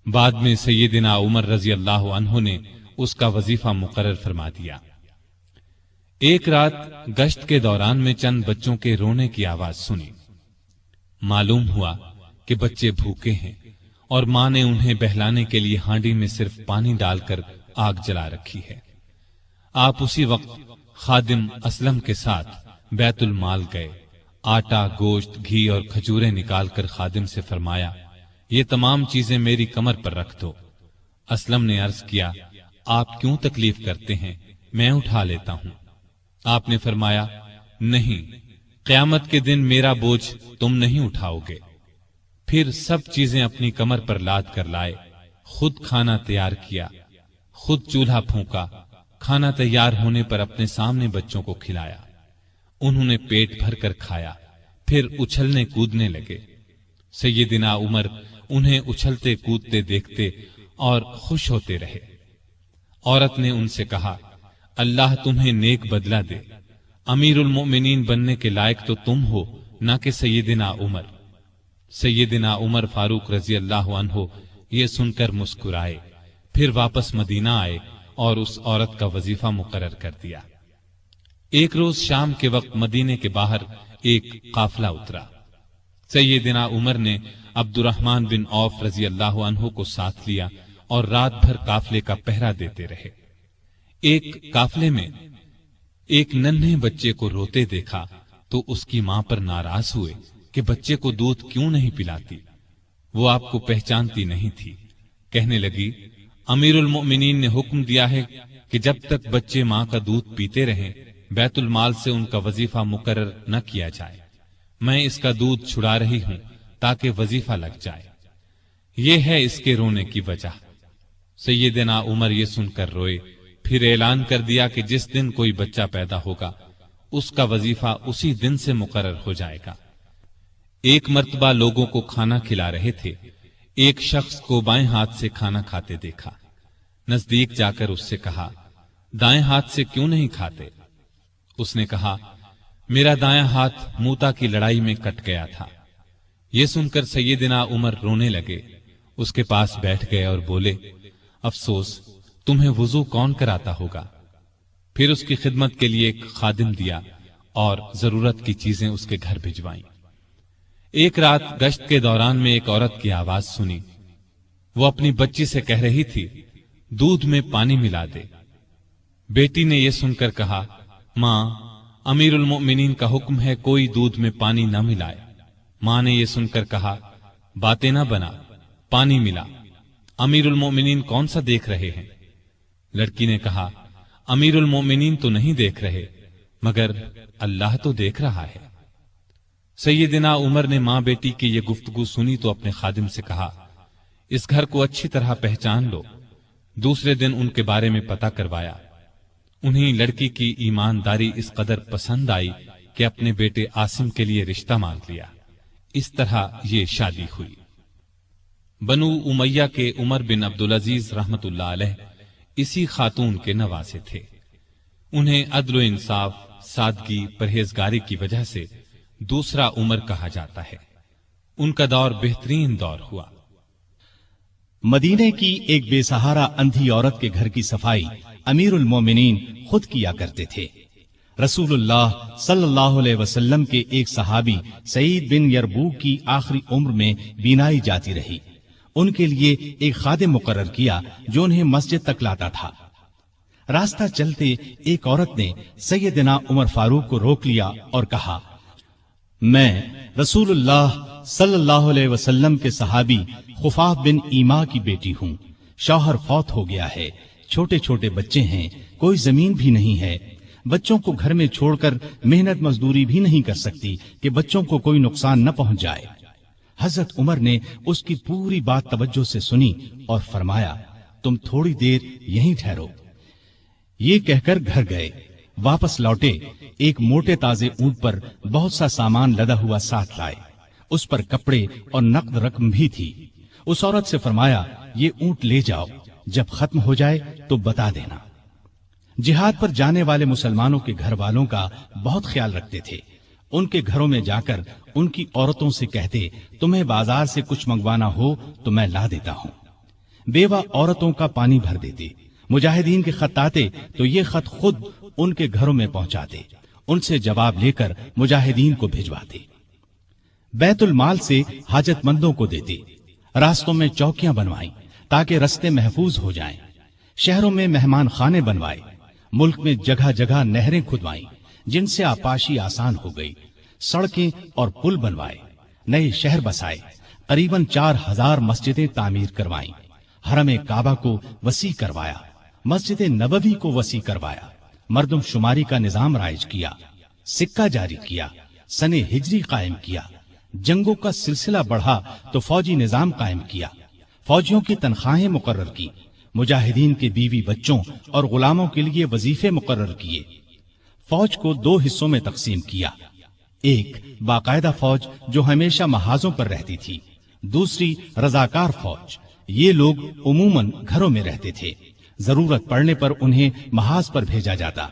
بعد میں سیدنا عمر رضی اللہ عنہ نے اس کا وظیفہ مقرر فرما دیا۔ ایک رات گشت کے دوران میں چند بچوں کے رونے کی آواز سنی۔ معلوم ہوا کہ بچے بھوکے ہیں اور ماں نے انہیں بہلانے کے لیے ہانڈی میں صرف پانی ڈال کر آگ جلا رکھی ہے۔ آپ اسی وقت خادم اسلم کے ساتھ بیت المال گئے، آٹا، گوشت، گھی اور کھجوریں نکال کر خادم سے فرمایا، یہ تمام چیزیں میری کمر پر رکھ دو۔ اسلم نے عرض کیا، آپ کیوں تکلیف کرتے ہیں، میں اٹھا لیتا ہوں۔ آپ نے فرمایا، نہیں، قیامت کے دن میرا بوجھ تم نہیں اٹھاؤ گے۔ پھر سب چیزیں اپنی کمر پر لاد کر لائے، خود کھانا تیار کیا، خود چولہا پھونکا، کھانا تیار ہونے پر اپنے سامنے بچوں کو کھلایا۔ انہوں نے پیٹ بھر کر کھایا، پھر اچھلنے کودنے لگے۔ سیدنا عمر انہیں اچھلتے کودتے دیکھتے اور خوش ہوتے رہے۔ عورت نے ان سے کہا، اللہ تمہیں نیک بدلہ دے، امیر المؤمنین بننے کے لائق تو تم ہو، نہ کہ سیدنا عمر۔ سیدنا عمر فاروق رضی اللہ عنہ یہ سن کر مسکرائے، پھر واپس مدینہ آئے اور اس عورت کا وظیفہ مقرر کر دیا۔ ایک روز شام کے وقت مدینے کے باہر ایک قافلہ اترا۔ سیدنا عمر نے عبد الرحمن بن عوف رضی اللہ عنہ کو ساتھ لیا اور رات بھر قافلے کا پہرا دیتے رہے۔ ایک قافلے میں ایک ننھے بچے کو روتے دیکھا تو اس کی ماں پر ناراض ہوئے کہ بچے کو دودھ کیوں نہیں پلاتی۔ وہ آپ کو پہچانتی نہیں تھی، کہنے لگی، امیر المؤمنین نے حکم دیا ہے کہ جب تک بچے ماں کا دودھ پیتے رہیں بیت المال سے ان کا وظیفہ مقرر نہ کیا جائے۔ میں اس کا دودھ چھڑا رہی ہوں تاکہ وظیفہ لگ جائے۔ یہ ہے اس کے رونے کی وجہ۔ سیدنا عمر یہ سن کر روئے، پھر اعلان کر دیا کہ جس دن کوئی بچہ پیدا ہوگا اس کا وظیفہ اسی دن سے مقرر ہو جائے گا۔ ایک مرتبہ لوگوں کو کھانا کھلا رہے تھے، ایک شخص کو بائیں ہاتھ سے کھانا کھاتے دیکھا۔ نزدیک جا کر اس سے کہا، دائیں ہاتھ سے کیوں نہیں کھاتے؟ اس نے کہا، میرا دایاں ہاتھ موتا کی لڑائی میں کٹ گیا تھا۔ یہ سن کر سیدنا عمر رونے لگے، اس کے پاس بیٹھ گئے اور بولے، افسوس، تمہیں وضو کون کراتا ہوگا؟ پھر اس کی خدمت کے لیے ایک خادم دیا اور ضرورت کی چیزیں اس کے گھر بھجوائیں۔ ایک رات گشت کے دوران میں ایک عورت کی آواز سنی۔ وہ اپنی بچی سے کہہ رہی تھی، دودھ میں پانی ملا دے۔ بیٹی نے یہ سن کر کہا، ماں، امیر المؤمنین کا حکم ہے کوئی دودھ میں پانی نہ ملائے۔ ماں نے یہ سن کر کہا، باتیں نہ بنا، پانی ملا۔ امیر المؤمنین کون سا دیکھ رہے ہیں؟ لڑکی نے کہا، امیر المؤمنین تو نہیں دیکھ رہے، مگر اللہ تو دیکھ رہا ہے۔ سیدنا عمر نے ماں بیٹی کی یہ گفتگو سنی تو اپنے خادم سے کہا، اس گھر کو اچھی طرح پہچان لو۔ دوسرے دن ان کے بارے میں پتہ کروایا۔ انہیں لڑکی کی ایمانداری اس قدر پسند آئی کہ اپنے بیٹے عاصم کے لیے رشتہ مانگ لیا۔ اس طرح یہ شادی ہوئی۔ بنو امیہ کے عمر بن عبدالعزیز رحمت اللہ علیہ اسی خاتون کے نواسے تھے۔ انہیں عدل و انصاف، سادگی، پرہیزگاری کی وجہ سے دوسرا عمر کہا جاتا ہے۔ ان کا دور بہترین دور ہوا۔ مدینے کی ایک بے سہارا اندھی عورت کے گھر کی صفائی امیر المومنین خود کیا کرتے تھے۔ رسول اللہ صلی اللہ علیہ وسلم کے ایک صحابی سعید بن یربوک کی آخری عمر میں بینائی جاتی رہی۔ ان کے لیے ایک خادم مقرر کیا جو انہیں مسجد تک لاتا تھا۔ راستہ چلتے ایک عورت نے سیدنا عمر فاروق کو روک لیا اور کہا، میں رسول اللہ صلی اللہ علیہ وسلم کے صحابی خفاف بن ایما کی بیٹی ہوں۔ شوہر فوت ہو گیا ہے، چھوٹے چھوٹے بچے ہیں، کوئی زمین بھی نہیں ہے، بچوں کو گھر میں چھوڑ کر محنت مزدوری بھی نہیں کر سکتی کہ بچوں کو کوئی نقصان نہ پہنچ جائے۔ حضرت عمر نے اس کی پوری بات توجہ سے سنی اور فرمایا، تم تھوڑی دیر یہیں ٹھہرو۔ یہ کہہ کر گھر گئے۔ واپس لوٹے، ایک موٹے تازے اونٹ پر بہت سا سامان لدا ہوا ساتھ لائے۔ اس پر کپڑے اور نقد رقم بھی تھی۔ اس عورت سے فرمایا، یہ اونٹ لے جاؤ، جب ختم ہو جائے تو بتا دینا۔ جہاد پر جانے والے مسلمانوں کے گھر والوں کا بہت خیال رکھتے تھے. ان کے گھروں میں جا کر ان کی عورتوں سے کہتے تمہیں بازار سے کچھ منگوانا ہو تو میں لا دیتا ہوں. بیوہ عورتوں کا پانی بھر دیتے. مجاہدین کے خط آتے تو یہ خط خود ان کے گھروں میں پہنچاتے، ان سے جواب لے کر مجاہدین کو بھجواتے. بیت المال سے حاجت مندوں کو دیتے. راستوں میں چوکیاں بنوائیں تاکہ رستے محفوظ ہو جائیں. شہروں میں مہمان خانے بنوائے. ملک میں جگہ جگہ نہریں کھدوائیں جن سے آپاشی آسان ہو گئی. سڑکیں اور پل بنوائے. نئے شہر بسائے. قریباً 4000 مسجدیں تعمیر کروائیں. حرم کعبہ کو وسیع کروایا. مسجد نبوی کو وسیع کروایا. مردم شماری کا نظام رائج کیا. سکہ جاری کیا. سن ہجری قائم کیا. جنگوں کا سلسلہ بڑھا تو فوجی نظام قائم کیا. فوجیوں کی تنخواہیں مقرر کی. مجاہدین کے بیوی بچوں اور غلاموں کے لیے وظیفے مقرر کیے. فوج کو 2 حصوں میں تقسیم کیا. ایک باقاعدہ فوج جو ہمیشہ محاذوں پر رہتی تھی. دوسری رضاکار فوج. یہ لوگ عموماً گھروں میں رہتے تھے. ضرورت پڑنے پر انہیں محاذ پر بھیجا جاتا.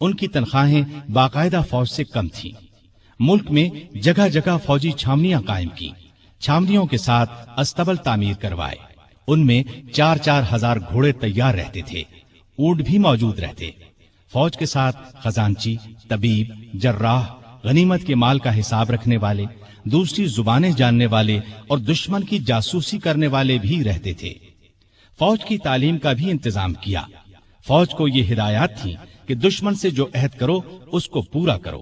ان کی تنخواہیں باقاعدہ فوج سے کم تھیں. ملک میں جگہ جگہ فوجی چھاونیاں قائم کی. چھاونیوں کے ساتھ استبل تعمیر کروائے. ان میں 4-4 ہزار گھوڑے تیار رہتے تھے. اونٹ بھی موجود رہتے. فوج کے ساتھ خزانچی، طبیب، جراح، غنیمت کے مال کا حساب رکھنے والے، دوسری زبانیں جاننے والے اور دشمن کی جاسوسی کرنے والے بھی رہتے تھے. فوج کی تعلیم کا بھی انتظام کیا. فوج کو یہ ہدایات تھی کہ دشمن سے جو عہد کرو اس کو پورا کرو.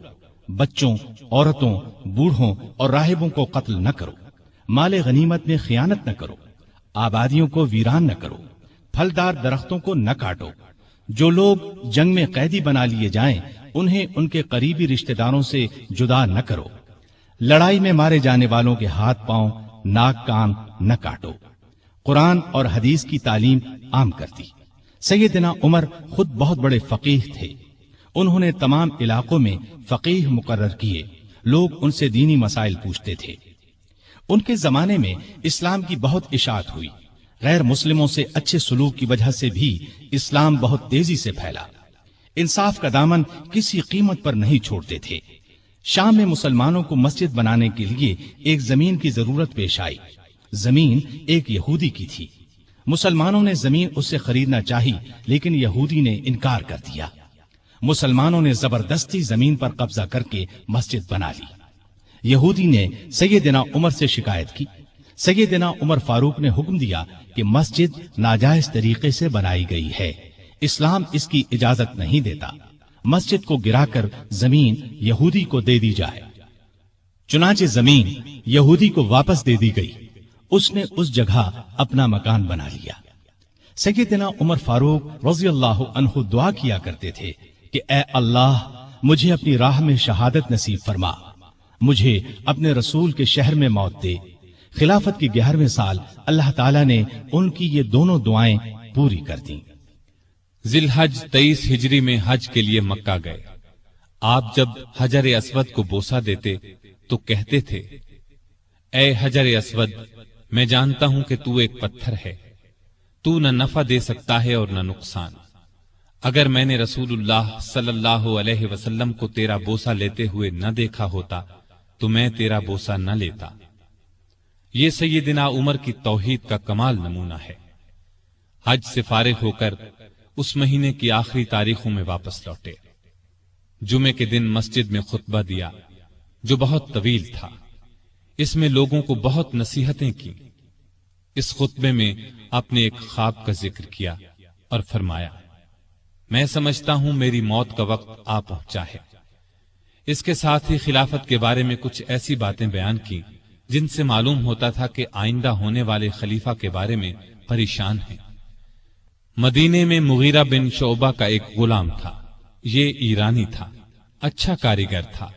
بچوں، عورتوں، بوڑھوں اور راہبوں کو قتل نہ کرو. مال غنیمت میں خیانت نہ کرو. آبادیوں کو ویران نہ کرو. پھلدار درختوں کو نہ کاٹو. جو لوگ جنگ میں قیدی بنا لیے جائیں انہیں ان کے قریبی رشتہ داروں سے جدا نہ کرو. لڑائی میں مارے جانے والوں کے ہاتھ پاؤں، ناک کان نہ کاٹو. قرآن اور حدیث کی تعلیم عام کرتی. سیدنا عمر خود بہت بڑے فقیہ تھے. انہوں نے تمام علاقوں میں فقیہ مقرر کیے. لوگ ان سے دینی مسائل پوچھتے تھے. ان کے زمانے میں اسلام کی بہت اشاعت ہوئی. غیر مسلموں سے اچھے سلوک کی وجہ سے بھی اسلام بہت تیزی سے پھیلا. انصاف کا دامن کسی قیمت پر نہیں چھوڑتے تھے. شام میں مسلمانوں کو مسجد بنانے کے لیے ایک زمین کی ضرورت پیش آئی. زمین ایک یہودی کی تھی. مسلمانوں نے زمین اس سے خریدنا چاہی لیکن یہودی نے انکار کر دیا. مسلمانوں نے زبردستی زمین پر قبضہ کر کے مسجد بنا لی. یہودی نے سیدنا عمر سے شکایت کی. سیدنا عمر فاروق نے حکم دیا کہ مسجد ناجائز طریقے سے بنائی گئی ہے. اسلام اس کی اجازت نہیں دیتا. مسجد کو گرا کر زمین یہودی کو دے دی جائے. چنانچہ زمین یہودی کو واپس دے دی گئی. اس نے اس جگہ اپنا مکان بنا لیا. سیدنا عمر فاروق رضی اللہ عنہ دعا کیا کرتے تھے کہ اے اللہ مجھے اپنی راہ میں شہادت نصیب فرما. مجھے اپنے رسول کے شہر میں موت دے. خلافت کی 11ویں سال اللہ تعالیٰ نے ان کی یہ دونوں دعائیں پوری کر دیں. ذی الحج 23 ہجری میں حج کے لیے مکہ گئے. آپ جب حجر اسود کو بوسہ دیتے تو کہتے تھے اے حجر اسود، میں جانتا ہوں کہ تو ایک پتھر ہے. تو نہ نفع دے سکتا ہے اور نہ نقصان. اگر میں نے رسول اللہ صلی اللہ علیہ وسلم کو تیرا بوسہ لیتے ہوئے نہ دیکھا ہوتا تو میں تیرا بوسہ نہ لیتا. یہ سیدنا عمر کی توحید کا کمال نمونہ ہے. حج سے فارغ ہو کر اس مہینے کی آخری تاریخوں میں واپس لوٹے. جمعے کے دن مسجد میں خطبہ دیا جو بہت طویل تھا. اس میں لوگوں کو بہت نصیحتیں کی. اس خطبے میں اپنے ایک خواب کا ذکر کیا اور فرمایا میں سمجھتا ہوں میری موت کا وقت آ پہنچا ہے. اس کے ساتھ ہی خلافت کے بارے میں کچھ ایسی باتیں بیان کی جن سے معلوم ہوتا تھا کہ آئندہ ہونے والے خلیفہ کے بارے میں پریشان ہیں. مدینے میں مغیرہ بن شعبہ کا ایک غلام تھا. یہ ایرانی تھا، اچھا کاریگر تھا.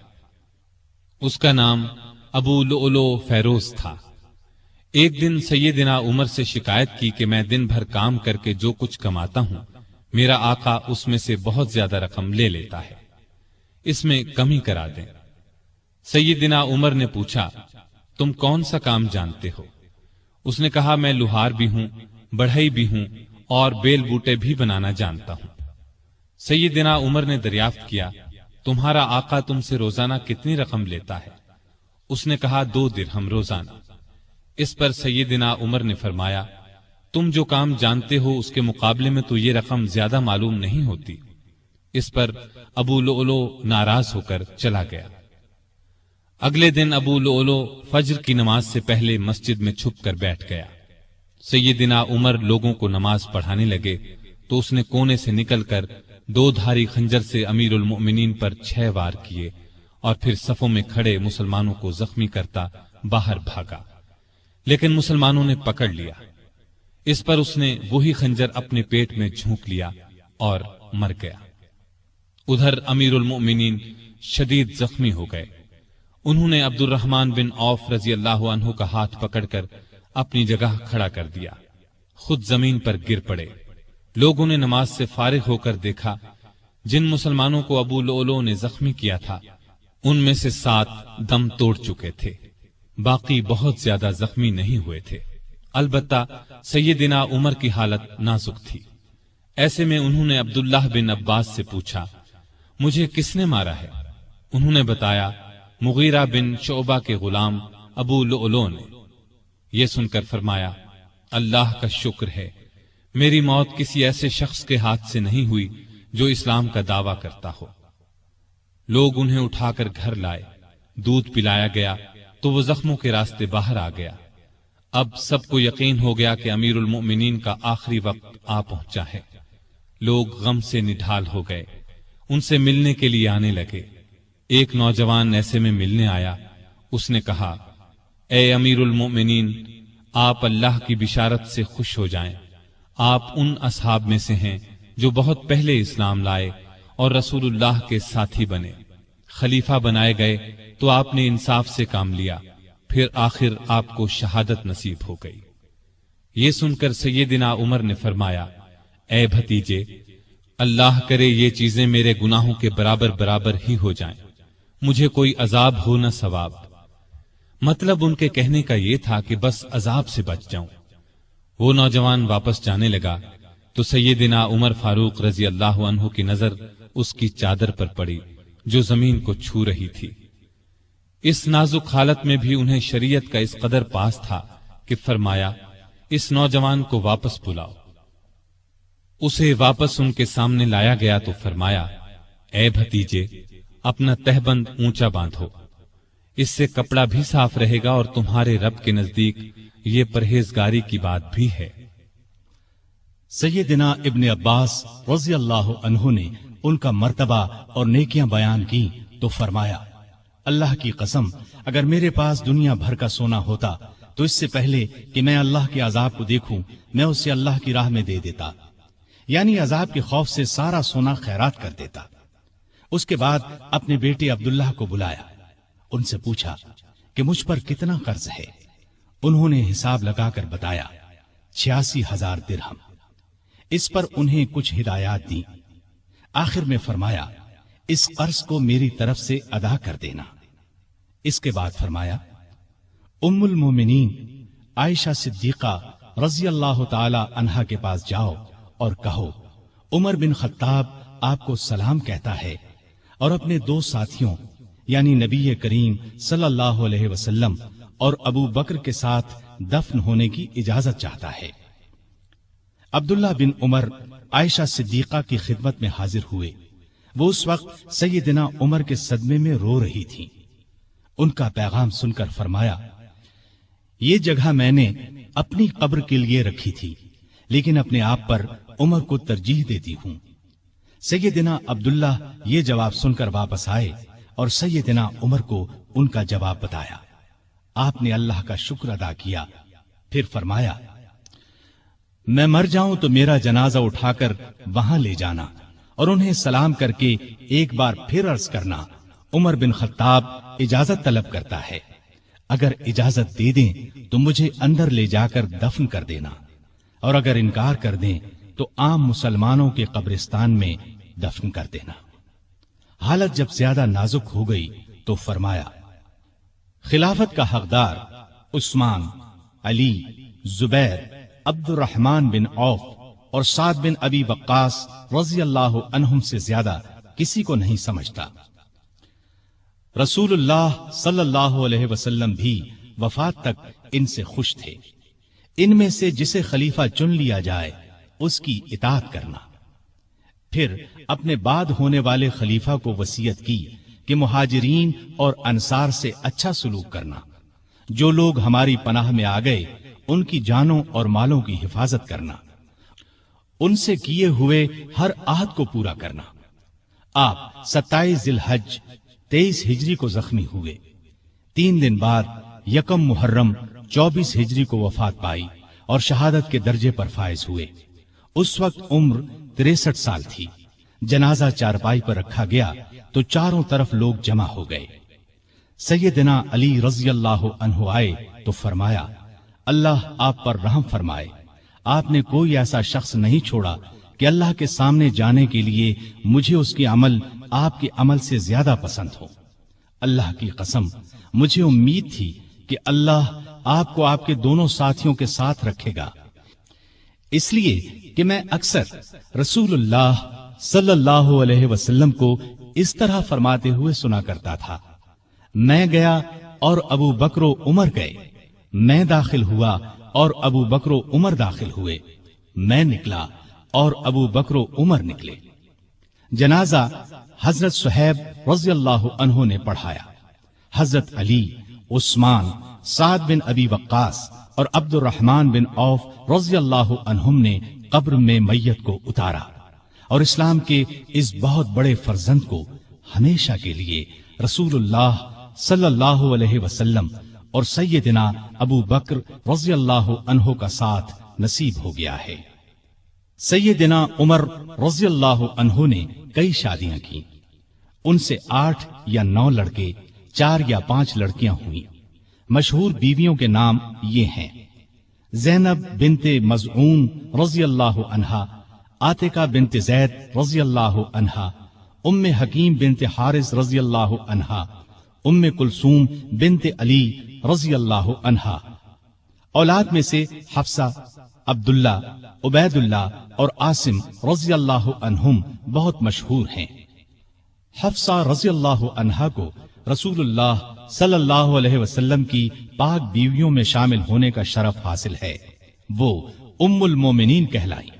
اس کا نام ابو لؤلؤ فیروز تھا. ایک دن سیدنا عمر سے شکایت کی کہ میں دن بھر کام کر کے جو کچھ کماتا ہوں میرا آقا اس میں سے بہت زیادہ رقم لے لیتا ہے، اس میں کمی کرا دیں. سیدنا عمر نے پوچھا تم کون سا کام جانتے ہو؟ اس نے کہا میں لوہار بھی ہوں، بڑھئی بھی ہوں اور بیل بوٹے بھی بنانا جانتا ہوں. سیدنا عمر نے دریافت کیا، تمہارا آقا تم سے روزانہ کتنی رقم لیتا ہے؟ اس نے کہا 2 درہم روزانہ۔ اس پر سیدنا عمر نے فرمایا، تم جو کام جانتے ہو اس کے مقابلے میں تو یہ رقم زیادہ معلوم نہیں ہوتی۔ اس پر ابو لؤلؤ ناراض ہو کر چلا گیا۔ اگلے دن ابو لؤلؤ فجر کی نماز سے پہلے مسجد میں چھپ کر بیٹھ گیا۔ سیدنا عمر لوگوں کو نماز پڑھانے لگے تو اس نے کونے سے نکل کر 2 دھاری خنجر سے امیر المؤمنین پر 6 وار کیے اور پھر صفوں میں کھڑے مسلمانوں کو زخمی کرتا باہر بھاگا، لیکن مسلمانوں نے پکڑ لیا۔ اس پر اس نے وہی خنجر اپنے پیٹ میں جھونک لیا اور مر گیا۔ ادھر امیر المؤمنین شدید زخمی ہو گئے۔ انہوں نے عبد الرحمن بن عوف رضی اللہ عنہ کا ہاتھ پکڑ کر اپنی جگہ کھڑا کر دیا، خود زمین پر گر پڑے۔ لوگوں نے نماز سے فارغ ہو کر دیکھا، جن مسلمانوں کو ابو لؤلؤ نے زخمی کیا تھا ان میں سے 7 دم توڑ چکے تھے، باقی بہت زیادہ زخمی نہیں ہوئے تھے۔ البتہ سیدنا عمر کی حالت نازک تھی۔ ایسے میں انہوں نے عبداللہ بن عباس سے پوچھا، مجھے کس نے مارا ہے؟ انہوں نے بتایا، مغیرہ بن شعبہ کے غلام ابو لؤلؤ نے۔ یہ سن کر فرمایا، اللہ کا شکر ہے، میری موت کسی ایسے شخص کے ہاتھ سے نہیں ہوئی جو اسلام کا دعویٰ کرتا ہو۔ لوگ انہیں اٹھا کر گھر لائے، دودھ پلایا گیا تو وہ زخموں کے راستے باہر آ گیا۔ اب سب کو یقین ہو گیا کہ امیر المؤمنین کا آخری وقت آ پہنچا ہے۔ لوگ غم سے نڈھال ہو گئے، ان سے ملنے کے لیے آنے لگے۔ ایک نوجوان ایسے میں ملنے آیا، اس نے کہا، اے امیر المؤمنین، آپ اللہ کی بشارت سے خوش ہو جائیں۔ آپ ان اصحاب میں سے ہیں جو بہت پہلے اسلام لائے اور رسول اللہ کے ساتھی بنے۔ خلیفہ بنائے گئے تو آپ نے انصاف سے کام لیا، پھر آخر آپ کو شہادت نصیب ہو گئی۔ یہ سن کر سیدنا عمر نے فرمایا، اے بھتیجے، اللہ کرے یہ چیزیں میرے گناہوں کے برابر برابر ہی ہو جائیں، مجھے کوئی عذاب ہو نہ ثواب۔ مطلب ان کے کہنے کا یہ تھا کہ بس عذاب سے بچ جاؤں۔ وہ نوجوان واپس جانے لگا تو سیدنا عمر فاروق رضی اللہ عنہ کی نظر اس کی چادر پر پڑی جو زمین کو چھو رہی تھی۔ اس نازک حالت میں بھی انہیں شریعت کا اس قدر پاس تھا کہ فرمایا، اس نوجوان کو واپس بلاؤ۔ اسے واپس ان کے سامنے لایا گیا تو فرمایا، اے بھتیجے، اپنا تہبند اونچا باندھو، اس سے کپڑا بھی صاف رہے گا اور تمہارے رب کے نزدیک یہ پرہیزگاری کی بات بھی ہے۔ سیدنا ابن عباس رضی اللہ عنہ نے ان کا مرتبہ اور نیکیاں بیان کی تو فرمایا، اللہ کی قسم، اگر میرے پاس دنیا بھر کا سونا ہوتا تو اس سے پہلے کہ میں اللہ کے عذاب کو دیکھوں میں اسے اللہ کی راہ میں دے دیتا، یعنی عذاب کے خوف سے سارا سونا خیرات کر دیتا۔ اس کے بعد اپنے بیٹے عبداللہ کو بلایا، ان سے پوچھا کہ مجھ پر کتنا قرض ہے۔ انہوں نے حساب لگا کر بتایا 86,000 درہم۔ اس پر انہیں کچھ ہدایات دی۔ آخر میں فرمایا، اس قرض کو میری طرف سے ادا کر دینا۔ اس کے بعد فرمایا، ام المومنین عائشہ صدیقہ رضی اللہ تعالی عنہا کے پاس جاؤ اور کہو، عمر بن خطاب آپ کو سلام کہتا ہے اور اپنے 2 ساتھیوں یعنی نبی کریم صلی اللہ علیہ وسلم اور ابو بکر کے ساتھ دفن ہونے کی اجازت چاہتا ہے۔ عبداللہ بن عمر عائشہ صدیقہ کی خدمت میں حاضر ہوئے۔ وہ اس وقت سیدنا عمر کے صدمے میں رو رہی تھیں۔ ان کا پیغام سن کر فرمایا، یہ جگہ میں نے اپنی قبر کے لیے رکھی تھی، لیکن اپنے آپ پر عمر کو ترجیح دیتی ہوں۔ سیدنا عبداللہ یہ جواب سن کر واپس آئے اور سیدنا عمر کو ان کا جواب بتایا۔ آپ نے اللہ کا شکر ادا کیا، پھر فرمایا، میں مر جاؤں تو میرا جنازہ اٹھا کر وہاں لے جانا اور انہیں سلام کر کے ایک بار پھر عرض کرنا، عمر بن خطاب اجازت طلب کرتا ہے، اگر اجازت دے دیں تو مجھے اندر لے جا کر دفن کر دینا، اور اگر انکار کر دیں تو عام مسلمانوں کے قبرستان میں دفن کر دینا۔ حالت جب زیادہ نازک ہو گئی تو فرمایا، خلافت کا حقدار عثمان، علی، زبیر، عبد الرحمن بن عوف اور سعد بن ابی وقاص رضی اللہ عنہم سے زیادہ کسی کو نہیں سمجھتا۔ رسول اللہ صلی اللہ علیہ وسلم بھی وفات تک ان سے خوش تھے۔ ان میں سے جسے خلیفہ چن لیا جائے اس کی اطاعت کرنا۔ پھر اپنے بعد ہونے والے خلیفہ کو وصیت کی کہ مہاجرین اور انصار سے اچھا سلوک کرنا، جو لوگ ہماری پناہ میں آ گئے ان کی جانوں اور مالوں کی حفاظت کرنا، ان سے کیے ہوئے ہر عہد کو پورا کرنا۔ آپ 27 ذی الحج 23 ہجری کو زخمی ہوئے۔ 3 دن بعد یکم محرم 24 ہجری کو وفات پائی اور شہادت کے درجے پر فائز ہوئے۔ اس وقت عمر 63 سال تھی۔ جنازہ چارپائی پر رکھا گیا تو چاروں طرف لوگ جمع ہو گئے۔ سیدنا علی رضی اللہ عنہ آئے تو فرمایا، اللہ آپ پر رحم فرمائے، آپ نے کوئی ایسا شخص نہیں چھوڑا کہ اللہ کے سامنے جانے کے لیے مجھے اس کے عمل آپ کے عمل سے زیادہ پسند ہو۔ اللہ کی قسم مجھے امید تھی کہ اللہ آپ کو آپ کے دونوں ساتھیوں کے ساتھ رکھے گا، اس لیے کہ میں اکثر رسول اللہ صلی اللہ علیہ وسلم کو اس طرح فرماتے ہوئے سنا کرتا تھا، میں گیا اور ابو بکر و عمر گئے، میں داخل ہوا اور ابو بکر و عمر داخل ہوئے، میں نکلا اور ابو بکر و عمر نکلے۔ جنازہ حضرت صہیب رضی اللہ عنہ نے پڑھایا۔ حضرت علی، عثمان، سعد بن ابی وقاص اور عبد الرحمن بن عوف رضی اللہ عنہم نے قبر میں میت کو اتارا اور اسلام کے اس بہت بڑے فرزند کو ہمیشہ کے لیے رسول اللہ صلی اللہ علیہ وسلم اور سیدنا ابو بکر رضی اللہ عنہ کا ساتھ نصیب ہو گیا ہے۔ سیدنا عمر رضی اللہ عنہ نے کئی شادیاں کی، ان سے 8 یا 9 لڑکے، 4 یا 5 لڑکیاں ہوئیں۔ مشہور بیویوں کے نام یہ ہیں: زینب بنت مزعون رضی اللہ عنہا، عاتقہ بنت زید رضی اللہ عنہا، ام حکیم بنت حارث رضی اللہ عنہا، ام کلثوم بنت علی رضی اللہ عنہا۔ اولاد میں سے حفصہ، عبداللہ، عبید اللہ اور عاصم رضی اللہ عنہم بہت مشہور ہیں۔ حفصہ رضی اللہ عنہا کو رسول اللہ صلی اللہ علیہ وسلم کی پاک بیویوں میں شامل ہونے کا شرف حاصل ہے، وہ ام المومنین کہلائی۔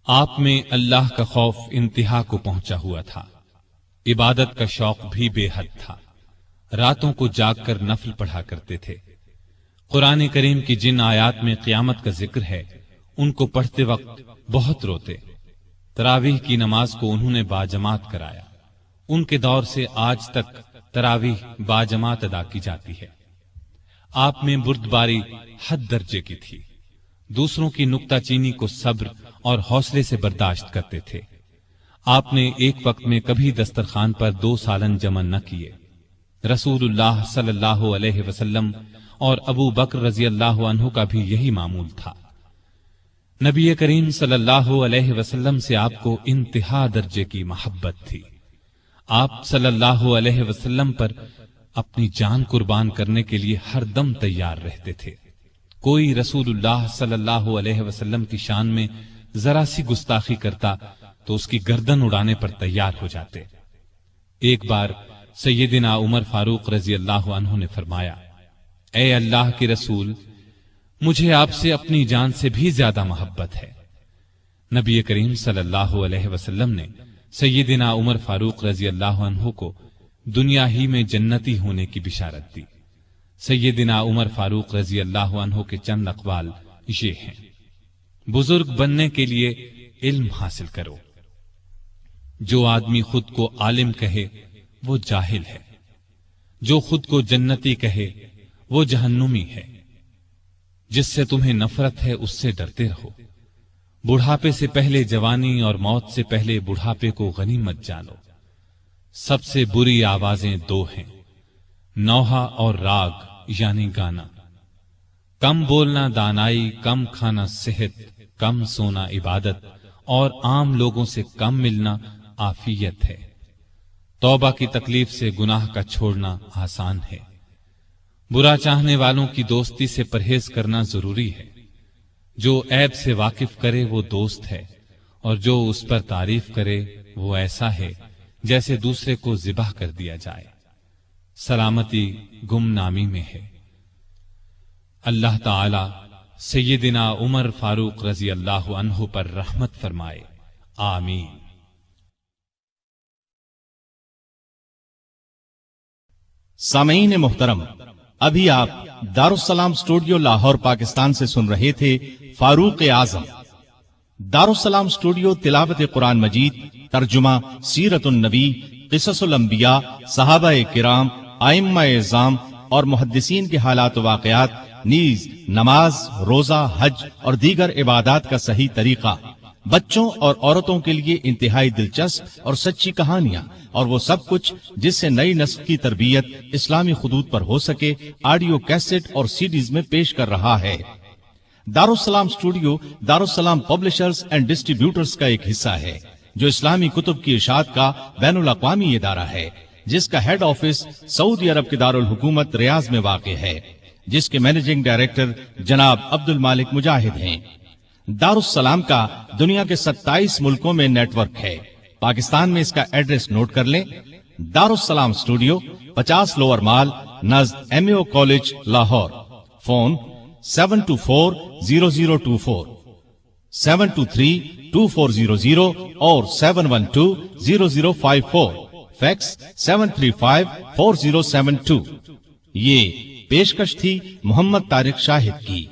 آپ میں اللہ کا خوف انتہا کو پہنچا ہوا تھا، عبادت کا شوق بھی بے حد تھا، راتوں کو جاگ کر نفل پڑھا کرتے تھے۔ قرآن کریم کی جن آیات میں قیامت کا ذکر ہے ان کو پڑھتے وقت بہت روتے۔ تراویح کی نماز کو انہوں نے باجماعت کرایا، ان کے دور سے آج تک تراویح باجماعت ادا کی جاتی ہے۔ آپ میں بردباری حد درجے کی تھی، دوسروں کی نکتہ چینی کو صبر اور حوصلے سے برداشت کرتے تھے۔ آپ نے ایک وقت میں کبھی دسترخوان پر 2 سالن جمع نہ کیے۔ رسول اللہ صلی اللہ علیہ وسلم اور ابو بکر رضی اللہ عنہ کا بھی یہی معمول تھا۔ نبی کریم صلی اللہ علیہ وسلم سے آپ کو انتہا درجے کی محبت تھی۔ آپ صلی اللہ علیہ وسلم پر اپنی جان قربان کرنے کے لیے ہر دم تیار رہتے تھے۔ کوئی رسول اللہ صلی اللہ علیہ وسلم کی شان میں ذرا سی گستاخی کرتا تو اس کی گردن اڑانے پر تیار ہو جاتے۔ ایک بار سیدنا عمر فاروق رضی اللہ عنہ نے فرمایا، اے اللہ کے رسول، مجھے آپ سے اپنی جان سے بھی زیادہ محبت ہے۔ نبی کریم صلی اللہ علیہ وسلم نے سیدنا عمر فاروق رضی اللہ عنہ کو دنیا ہی میں جنتی ہونے کی بشارت دی۔ سیدنا عمر فاروق رضی اللہ عنہ کے چند اقوال یہ ہیں: بزرگ بننے کے لیے علم حاصل کرو۔ جو آدمی خود کو عالم کہے وہ جاہل ہے، جو خود کو جنتی کہے وہ جہنمی ہے۔ جس سے تمہیں نفرت ہے اس سے ڈرتے رہو۔ بڑھاپے سے پہلے جوانی اور موت سے پہلے بڑھاپے کو غنیمت جانو۔ سب سے بری آوازیں 2 ہیں، نوحہ اور راگ یعنی گانا۔ کم بولنا دانائی، کم کھانا صحت، کم سونا عبادت اور عام لوگوں سے کم ملنا عافیت ہے۔ توبہ کی تکلیف سے گناہ کا چھوڑنا آسان ہے۔ برا چاہنے والوں کی دوستی سے پرہیز کرنا ضروری ہے۔ جو عیب سے واقف کرے وہ دوست ہے، اور جو اس پر تعریف کرے وہ ایسا ہے جیسے دوسرے کو ذبح کر دیا جائے۔ سلامتی گمنامی میں ہے۔ اللہ تعالی سیدنا عمر فاروق رضی اللہ عنہ پر رحمت فرمائے، آمین۔ سامعین محترم، ابھی آپ دارالسلام اسٹوڈیو لاہور پاکستان سے سن رہے تھے فاروق اعظم۔ دارالسلام اسٹوڈیو تلاوت قرآن مجید، ترجمہ سیرت النبی، قصص الانبیاء، صحابہ کرام، ائمہ اعظام اور محدثین کے حالات و واقعات، نیز نماز، روزہ، حج اور دیگر عبادات کا صحیح طریقہ، بچوں اور عورتوں کے لیے انتہائی دلچسپ اور سچی کہانیاں، اور وہ سب کچھ جس سے نئی نسل کی تربیت اسلامی خطوط پر ہو سکے، آڈیو کیسٹ اور سیڈیز میں پیش کر رہا ہے۔ دارالسلام اسٹوڈیو دارالسلام پبلشرز اینڈ ڈسٹریبیوٹرز کا ایک حصہ ہے، جو اسلامی کتب کی اشاعت کا بین الاقوامی ادارہ ہے، جس کا ہیڈ آفس سعودی عرب کے دارالحکومت ریاض میں واقع ہے، جس کے مینیجنگ ڈائریکٹر جناب عبد المالک مجاہد ہیں۔ دارالسلام کا دنیا کے 27 ملکوں میں نیٹ ورک ہے۔ پاکستان میں اس کا ایڈریس نوٹ کر لیں: دارالسلام اسٹوڈیو، 50 لوور مال، نزد MAO کالج، لاہور۔ فون 7240024، 7232400 اور 7120054، فیکس 7354072۔ یہ پیشکش تھی محمد طارق شاہد کی۔